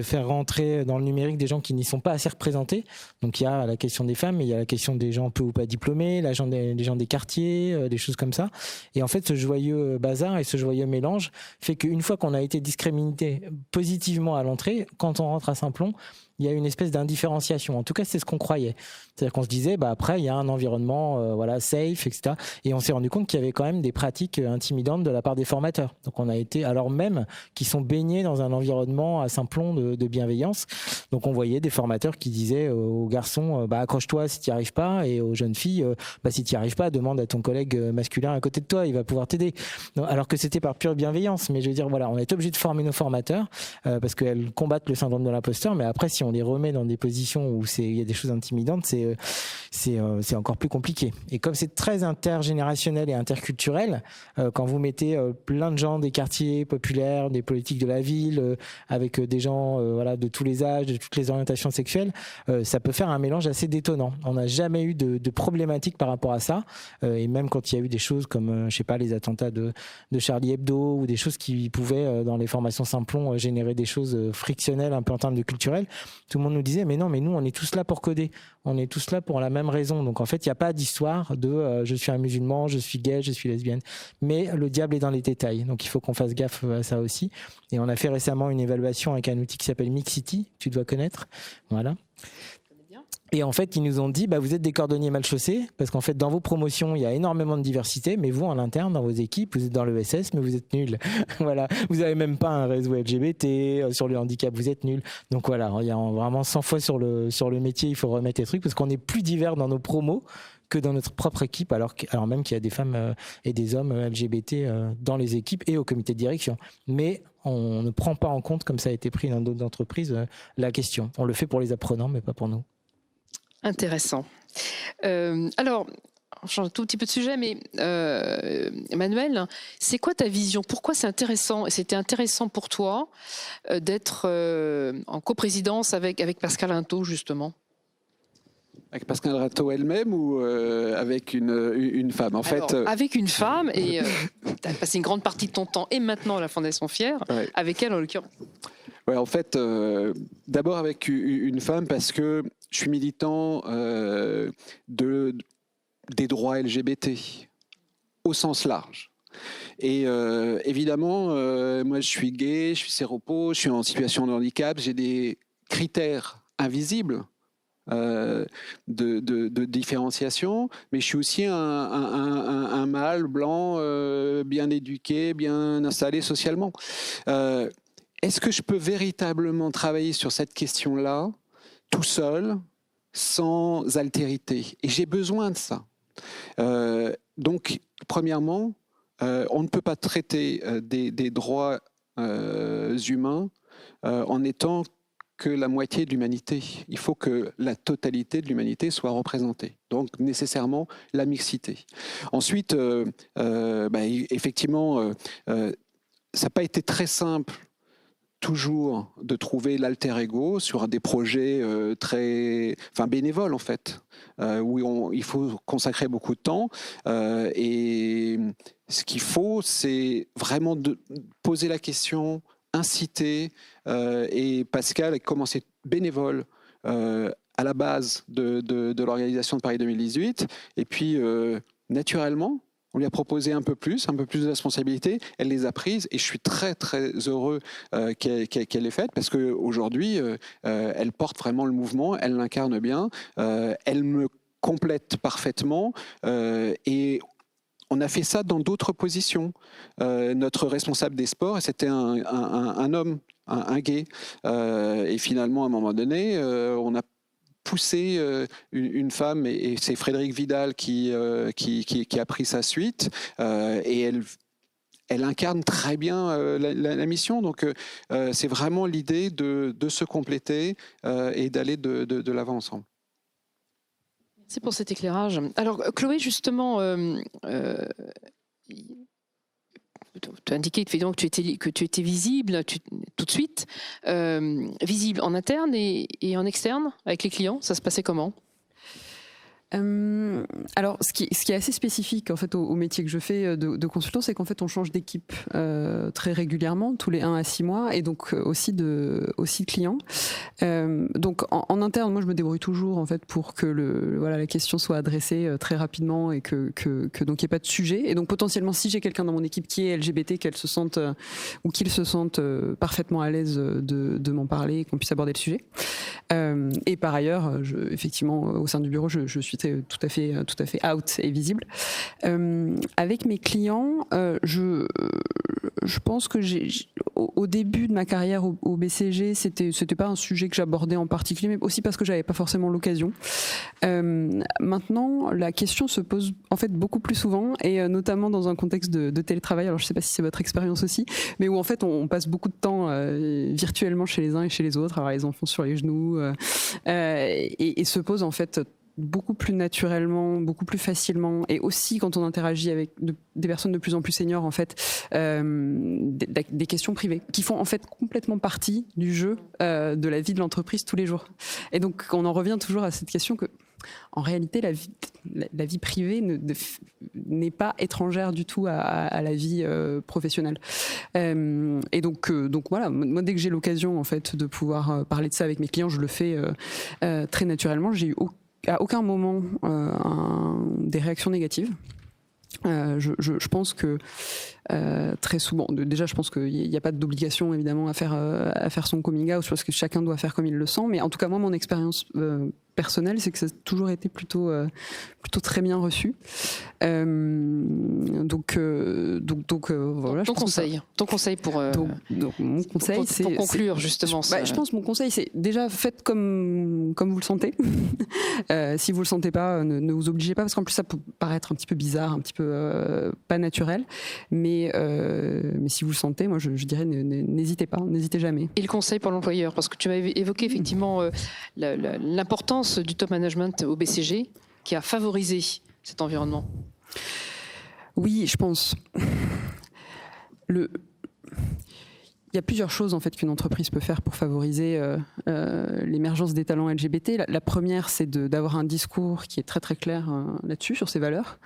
faire rentrer dans le numérique des gens qui n'y sont pas assez représentés. Donc il y a la question des femmes, mais il y a la question des gens peu ou pas diplômés, les gens des quartiers, des choses comme ça. Et en fait, ce joyeux bazar et ce joyeux mélange fait qu'une fois qu'on a été discriminé positivement à l'entrée, quand on rentre à Simplon, il y a une espèce d'indifférenciation. En tout cas, c'est ce qu'on croyait. C'est-à-dire qu'on se disait, après, il y a un environnement safe, etc. Et on s'est rendu compte qu'il y avait quand même des pratiques intimidantes de la part des formateurs. Donc on a été, alors même qu'ils sont baignés dans un environnement à Simplon de bienveillance. Donc on voyait des formateurs qui disaient aux garçons, accroche-toi si tu n'y arrives pas, et aux jeunes filles, si tu n'y arrives pas, demande à ton collègue masculin à côté de toi, il va pouvoir t'aider. Alors que c'était par pure bienveillance. Mais je veux dire, voilà, on est obligé de former nos formateurs parce qu'elles combattent le syndrome de l'imposteur. Mais après, si on les remet dans des positions où il y a des choses intimidantes, c'est encore plus compliqué. Et comme c'est très intergénérationnel et interculturel, quand vous mettez plein de gens des quartiers populaires, des politiques de la ville, avec des gens de tous les âges, de toutes les orientations sexuelles, ça peut faire un mélange assez détonnant. On n'a jamais eu de problématique par rapport à ça. Et même quand il y a eu des choses comme, les attentats de Charlie Hebdo ou des choses qui pouvaient, dans les formations Simplon, générer des choses frictionnelles un peu en termes de culturel, tout le monde nous disait, mais non, mais nous, on est tous là pour coder. On est tous là pour la même raison. Donc, en fait, il n'y a pas d'histoire de je suis un musulman, je suis gay, je suis lesbienne. Mais le diable est dans les détails. Donc, il faut qu'on fasse gaffe à ça aussi. Et on a fait récemment une évaluation avec un outil qui s'appelle Mixity, tu dois connaître. Voilà. Et en fait, ils nous ont dit, vous êtes des cordonniers mal chaussés, parce qu'en fait, dans vos promotions, il y a énormément de diversité, mais vous, en interne, dans vos équipes, vous êtes dans l'ESS, mais vous êtes nuls. Voilà. Vous n'avez même pas un réseau LGBT, sur le handicap, vous êtes nuls. Donc voilà, il y a vraiment 100 fois sur le métier, il faut remettre les trucs, parce qu'on est plus divers dans nos promos que dans notre propre équipe, alors même qu'il y a des femmes et des hommes LGBT dans les équipes et au comité de direction. Mais on ne prend pas en compte, comme ça a été pris dans d'autres entreprises, la question. On le fait pour les apprenants, mais pas pour nous. Intéressant. Alors, on change un tout petit peu de sujet, mais Emmanuel, c'est quoi ta vision? Pourquoi c'est intéressant? Et c'était intéressant pour toi d'être en coprésidence avec Pascale Rintaud, justement? Avec Pascale Rintaud elle-même ou avec une femme? Avec une femme, et tu as passé une grande partie de ton temps, et maintenant à la Fondation Fier, avec elle en l'occurrence. Ouais, en fait, d'abord avec une femme parce que je suis militant des droits LGBT au sens large. Et évidemment, moi je suis gay, je suis séropo, je suis en situation de handicap, j'ai des critères invisibles de différenciation, mais je suis aussi un mâle blanc bien éduqué, bien installé socialement. Est-ce que je peux véritablement travailler sur cette question-là tout seul, sans altérité? Et j'ai besoin de ça. Donc, premièrement, on ne peut pas traiter des droits humains en étant que la moitié de l'humanité. Il faut que la totalité de l'humanité soit représentée. Donc, nécessairement, la mixité. Ensuite, effectivement, ça n'a pas été très simple toujours de trouver l'alter ego sur des projets bénévoles en fait, où il faut consacrer beaucoup de temps. Et ce qu'il faut, c'est vraiment de poser la question, inciter. Et Pascal a commencé bénévole à la base de l'organisation de Paris 2018. Et puis, naturellement, on lui a proposé un peu plus de responsabilités. Elle les a prises et je suis très, très heureux qu'elle l'ait faite parce qu'aujourd'hui, elle porte vraiment le mouvement, elle l'incarne bien, elle me complète parfaitement et on a fait ça dans d'autres positions. Notre responsable des sports, c'était un homme, un gay. Et finalement, à un moment donné, on a poussé une femme, et c'est Frédéric Vidal qui a pris sa suite, et elle incarne très bien la mission. Donc c'est vraiment l'idée de se compléter et d'aller de l'avant ensemble. Merci pour cet éclairage. Alors Chloé, justement, tu as indiqué que tu étais visible tout de suite, visible en interne et en externe avec les clients. Ça se passait comment ? Alors, ce qui est assez spécifique en fait au métier que je fais de consultant, c'est qu'en fait on change d'équipe très régulièrement, tous les 1 à 6 mois, et donc aussi de clients. Donc en interne, moi je me débrouille toujours en fait pour que la question soit adressée très rapidement et que donc il n'y ait pas de sujet. Et donc potentiellement, si j'ai quelqu'un dans mon équipe qui est LGBT, qu'elle se sente ou qu'il se sente parfaitement à l'aise de m'en parler, et qu'on puisse aborder le sujet. Et par ailleurs, effectivement, au sein du bureau, je suis tout à fait out et visible. Avec mes clients, je pense que au début de ma carrière au BCG, c'était pas un sujet que j'abordais en particulier, mais aussi parce que j'avais pas forcément l'occasion. Maintenant, la question se pose en fait beaucoup plus souvent, et notamment dans un contexte de télétravail. Alors je sais pas si c'est votre expérience aussi, mais où en fait on passe beaucoup de temps virtuellement chez les uns et chez les autres, avoir les enfants sur les genoux, et se pose en fait beaucoup plus naturellement, beaucoup plus facilement, et aussi quand on interagit avec des personnes de plus en plus seniors, en fait, des questions privées qui font en fait complètement partie du jeu de la vie de l'entreprise tous les jours. Et donc on en revient toujours à cette question que, en réalité, la vie privée n'est pas étrangère du tout à la vie professionnelle. Et donc voilà, moi dès que j'ai l'occasion en fait de pouvoir parler de ça avec mes clients, je le fais très naturellement. J'ai eu à aucun moment des réactions négatives. Je pense que très souvent, déjà je pense qu'il n'y a pas d'obligation évidemment à faire son coming out. Je pense que chacun doit faire comme il le sent, mais en tout cas moi mon expérience personnelle, c'est que ça a toujours été plutôt très bien reçu. Donc voilà. Ton conseil pour mon conseil, c'est pour conclure justement. Je pense que mon conseil, c'est déjà faites comme vous le sentez. Si vous le sentez pas, ne vous obligez pas, parce qu'en plus ça peut paraître un petit peu bizarre, un petit peu pas naturel, mais si vous le sentez, moi je dirais n'hésitez pas, n'hésitez jamais. Et le conseil pour l'employeur, parce que tu m'avais évoqué effectivement l'importance du top management au BCG qui a favorisé cet environnement. Oui, je pense. Il y a plusieurs choses en fait qu'une entreprise peut faire pour favoriser l'émergence des talents LGBT. La première, c'est d'avoir un discours qui est très très clair là-dessus, sur ses valeurs,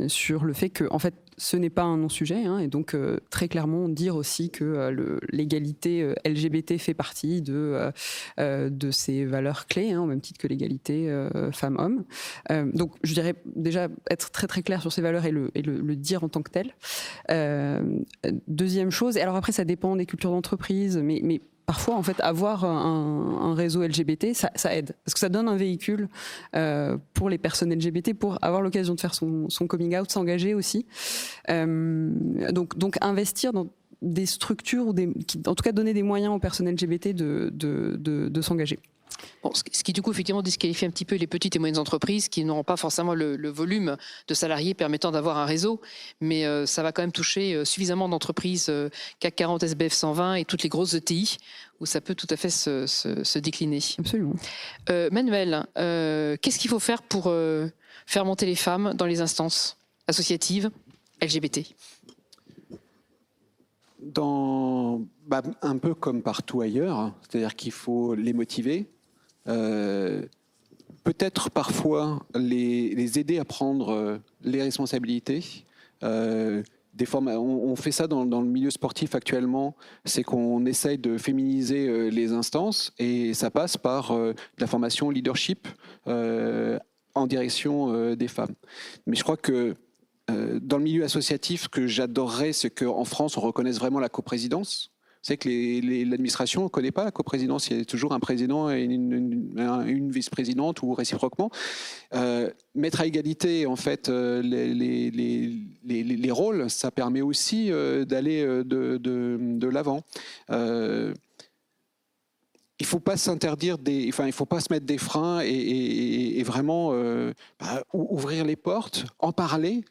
sur le fait que en fait ce n'est pas un non-sujet, et donc très clairement dire aussi que l'égalité LGBT fait partie de ces valeurs clés, au même titre que l'égalité femmes-hommes. Donc je dirais déjà être très très clair sur ces valeurs et le dire en tant que tel. Deuxième chose, et alors après ça dépend des cultures d'entreprise, mais parfois, en fait, avoir un réseau LGBT, ça aide. Parce que ça donne un véhicule pour les personnes LGBT pour avoir l'occasion de faire son coming out, s'engager aussi. Donc investir dans des structures, en tout cas donner des moyens aux personnes LGBT de s'engager. Bon, ce qui du coup effectivement disqualifie un petit peu les petites et moyennes entreprises qui n'auront pas forcément le volume de salariés permettant d'avoir un réseau, mais ça va quand même toucher suffisamment d'entreprises CAC 40, SBF 120 et toutes les grosses ETI où ça peut tout à fait se décliner. Absolument. Manuel, qu'est-ce qu'il faut faire pour faire monter les femmes dans les instances associatives LGBT ? Un peu comme partout ailleurs, c'est-à-dire qu'il faut les motiver, peut-être parfois les aider à prendre les responsabilités. Des fois, on fait ça dans le milieu sportif actuellement, c'est qu'on essaye de féminiser les instances et ça passe par de la formation leadership en direction des femmes. Mais je crois que dans le milieu associatif, ce que j'adorerais, c'est qu'en France, on reconnaisse vraiment la coprésidence. C'est que l'administration ne connaît pas la coprésidence. Il y a toujours un président et une vice-présidente ou réciproquement. Mettre à égalité en fait les rôles, ça permet aussi d'aller de l'avant. Il ne faut pas s'interdire il faut pas se mettre des freins et vraiment ouvrir les portes, en parler,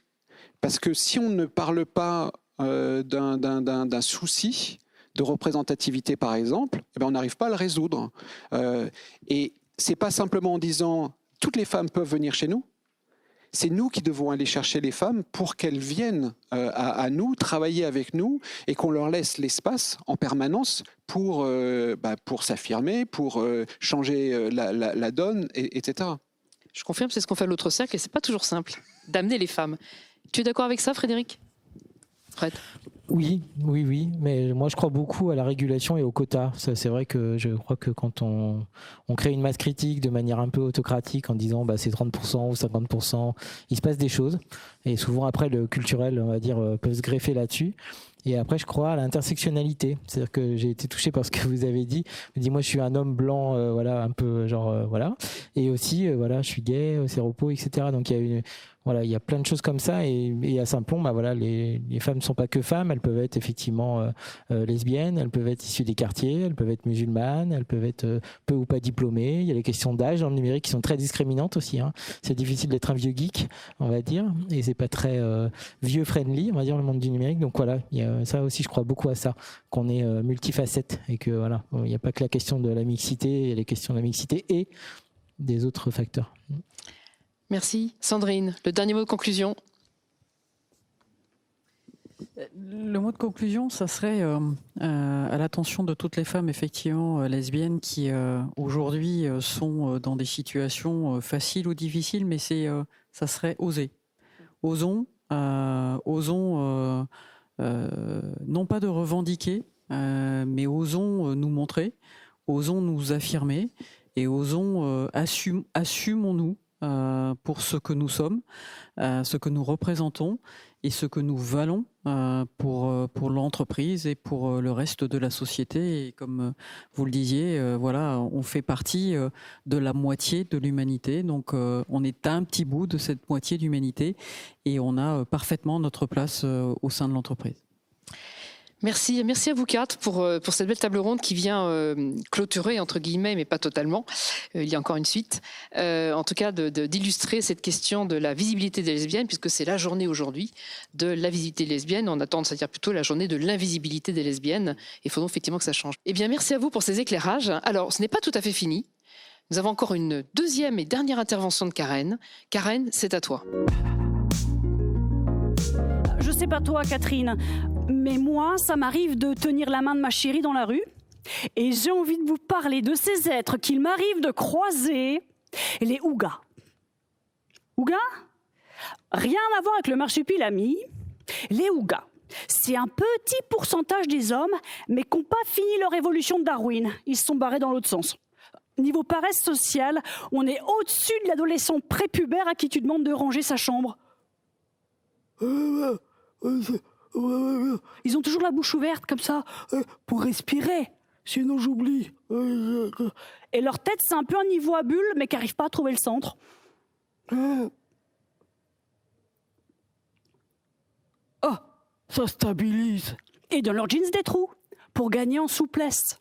parce que si on ne parle pas d'un souci de représentativité, par exemple, on n'arrive pas à le résoudre. Et c'est pas simplement en disant toutes les femmes peuvent venir chez nous. C'est nous qui devons aller chercher les femmes pour qu'elles viennent à nous, travailler avec nous, et qu'on leur laisse l'espace en permanence pour s'affirmer, pour changer la donne, etc. Je confirme, c'est ce qu'on fait à l'autre cercle et c'est pas toujours simple d'amener les femmes. Tu es d'accord avec ça, Frédéric ? Fred ? Oui, mais moi je crois beaucoup à la régulation et aux quotas. Ça, c'est vrai que je crois que quand on crée une masse critique de manière un peu autocratique en disant c'est 30% ou 50%, il se passe des choses. Et souvent après le culturel, on va dire, peut se greffer là-dessus. Et après, je crois à l'intersectionnalité. C'est-à-dire que j'ai été touché par ce que vous avez dit. Moi, je suis un homme blanc, un peu voilà. Et aussi, je suis gay, séropo, etc. Donc il y a plein de choses comme ça. Et à Saint-Plon, les femmes ne sont pas que femmes. Elles peuvent être effectivement lesbiennes. Elles peuvent être issues des quartiers. Elles peuvent être musulmanes. Elles peuvent être peu ou pas diplômées. Il y a les questions d'âge dans le numérique qui sont très discriminantes aussi. C'est difficile d'être un vieux geek, on va dire, et c'est pas très vieux friendly, on va dire, le monde du numérique. Donc voilà, il y a ça aussi, je crois beaucoup à ça, qu'on est multifacette et que il n'y a pas que la question de la mixité, il y a les questions de la mixité et des autres facteurs. Merci. Sandrine, le dernier mot de conclusion. Le mot de conclusion, ça serait à l'attention de toutes les femmes effectivement lesbiennes qui aujourd'hui sont dans des situations faciles ou difficiles, mais ça serait oser. Osons non pas de revendiquer, mais osons nous montrer, osons nous affirmer et osons assumons-nous pour ce que nous sommes, ce que nous représentons et ce que nous valons pour l'entreprise et pour le reste de la société. Et comme vous le disiez, on fait partie de la moitié de l'humanité. Donc on est un petit bout de cette moitié d'humanité et on a parfaitement notre place au sein de l'entreprise. Merci à vous quatre pour cette belle table ronde qui vient clôturer, entre guillemets, mais pas totalement. Il y a encore une suite. En tout cas, d'illustrer cette question de la visibilité des lesbiennes, puisque c'est la journée aujourd'hui de la visibilité lesbienne. On a tendance à dire plutôt la journée de l'invisibilité des lesbiennes. Il faut donc effectivement que ça change. Eh bien, merci à vous pour ces éclairages. Alors, ce n'est pas tout à fait fini. Nous avons encore une deuxième et dernière intervention de Karen. Karen, c'est à toi. Je sais pas toi, Catherine, mais moi, ça m'arrive de tenir la main de ma chérie dans la rue. Et j'ai envie de vous parler de ces êtres qu'il m'arrive de croiser, les Ougas. Ougas ? Rien à voir avec le marsupilami. Les Ougas, c'est un petit pourcentage des hommes, mais qui n'ont pas fini leur évolution de Darwin. Ils se sont barrés dans l'autre sens. Niveau paresse sociale, on est au-dessus de l'adolescent prépubère à qui tu demandes de ranger sa chambre. Ils ont toujours la bouche ouverte comme ça pour respirer, sinon j'oublie. Et leur tête, c'est un peu un niveau à bulle, mais qui n'arrive pas à trouver le centre. Ça stabilise. Et dans leurs jeans des trous, pour gagner en souplesse.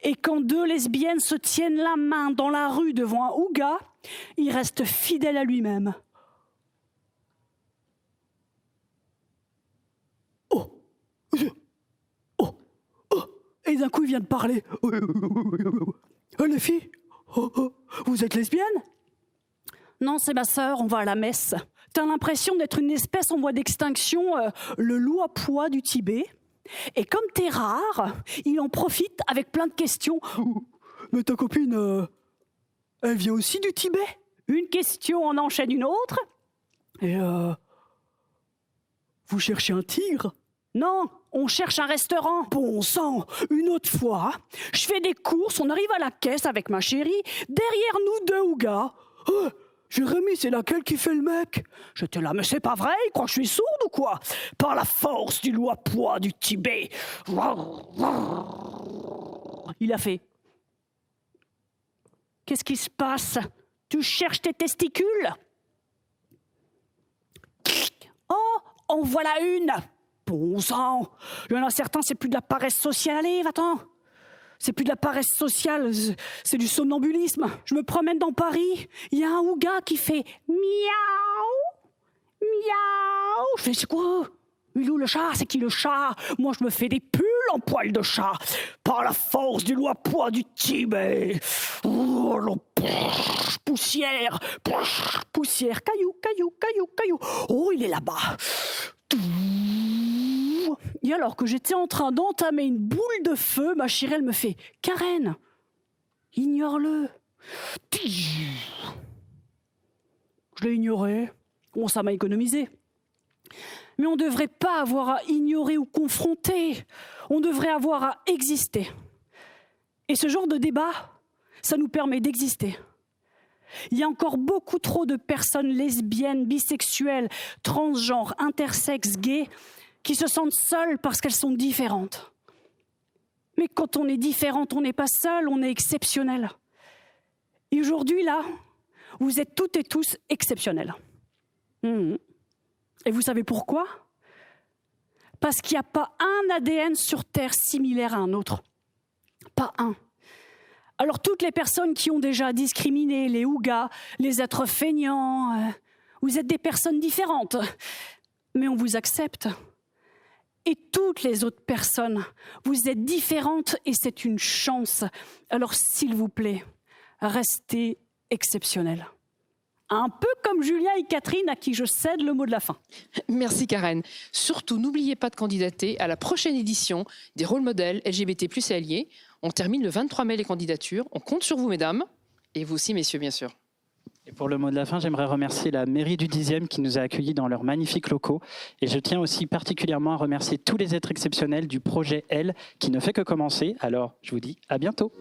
Et quand deux lesbiennes se tiennent la main dans la rue devant un Ouga, il reste fidèle à lui-même. Et d'un coup, il vient de parler. Les filles, vous êtes lesbiennes ? Non, c'est ma sœur, on va à la messe. T'as l'impression d'être une espèce en voie d'extinction, le loup à pois du Tibet. Et comme t'es rare, il en profite avec plein de questions. Mais ta copine, elle vient aussi du Tibet ? Une question en enchaîne une autre. Et vous cherchez un tigre ? Non, on cherche un restaurant. Bon sang, une autre fois, je fais des courses, on arrive à la caisse avec ma chérie, derrière nous deux Ougas. Jérémy, c'est laquelle qui fait le mec ? J'étais là, mais c'est pas vrai, il croit que je suis sourde ou quoi ? Par la force du loup à pois du Tibet. Il a fait. Qu'est-ce qui se passe ? Tu cherches tes testicules ? Oh, en voilà une ! Bon sang, il y en a certains, c'est plus de la paresse sociale. Allez, va-t'en. C'est plus de la paresse sociale, c'est du somnambulisme. Je me promène dans Paris, il y a un Ouga qui fait miaou, miaou. Je fais, c'est quoi ? Il est où le chat ? C'est qui le chat ? Moi, je me fais des pulls en poil de chat. Par la force du loup à pois du Tibet. Poussière, poussière, caillou, caillou, caillou, caillou. Oh, il est là-bas. Et alors que j'étais en train d'entamer une boule de feu, ma chérie, elle me fait « Karen, ignore-le ». Je l'ai ignoré. Bon, ça m'a économisé. Mais on ne devrait pas avoir à ignorer ou confronter. On devrait avoir à exister. Et ce genre de débat, ça nous permet d'exister. Il y a encore beaucoup trop de personnes lesbiennes, bisexuelles, transgenres, intersexes, gays, qui se sentent seules parce qu'elles sont différentes. Mais quand on est différente, on n'est pas seul, on est exceptionnel. Et aujourd'hui, là, vous êtes toutes et tous exceptionnels. Et vous savez pourquoi ? Parce qu'il n'y a pas un ADN sur Terre similaire à un autre. Pas un. Alors toutes les personnes qui ont déjà discriminé, les ougas, les êtres feignants, vous êtes des personnes différentes, mais on vous accepte. Et toutes les autres personnes, vous êtes différentes et c'est une chance. Alors s'il vous plaît, restez exceptionnels. Un peu comme Julien et Catherine à qui je cède le mot de la fin. Merci Karen. Surtout, n'oubliez pas de candidater à la prochaine édition des rôles modèles LGBT+ et alliés. On termine le 23 mai les candidatures. On compte sur vous, mesdames, et vous aussi, messieurs, bien sûr. Et pour le mot de la fin, j'aimerais remercier la mairie du 10e qui nous a accueillis dans leurs magnifiques locaux. Et je tiens aussi particulièrement à remercier tous les êtres exceptionnels du projet L qui ne fait que commencer. Alors, je vous dis à bientôt.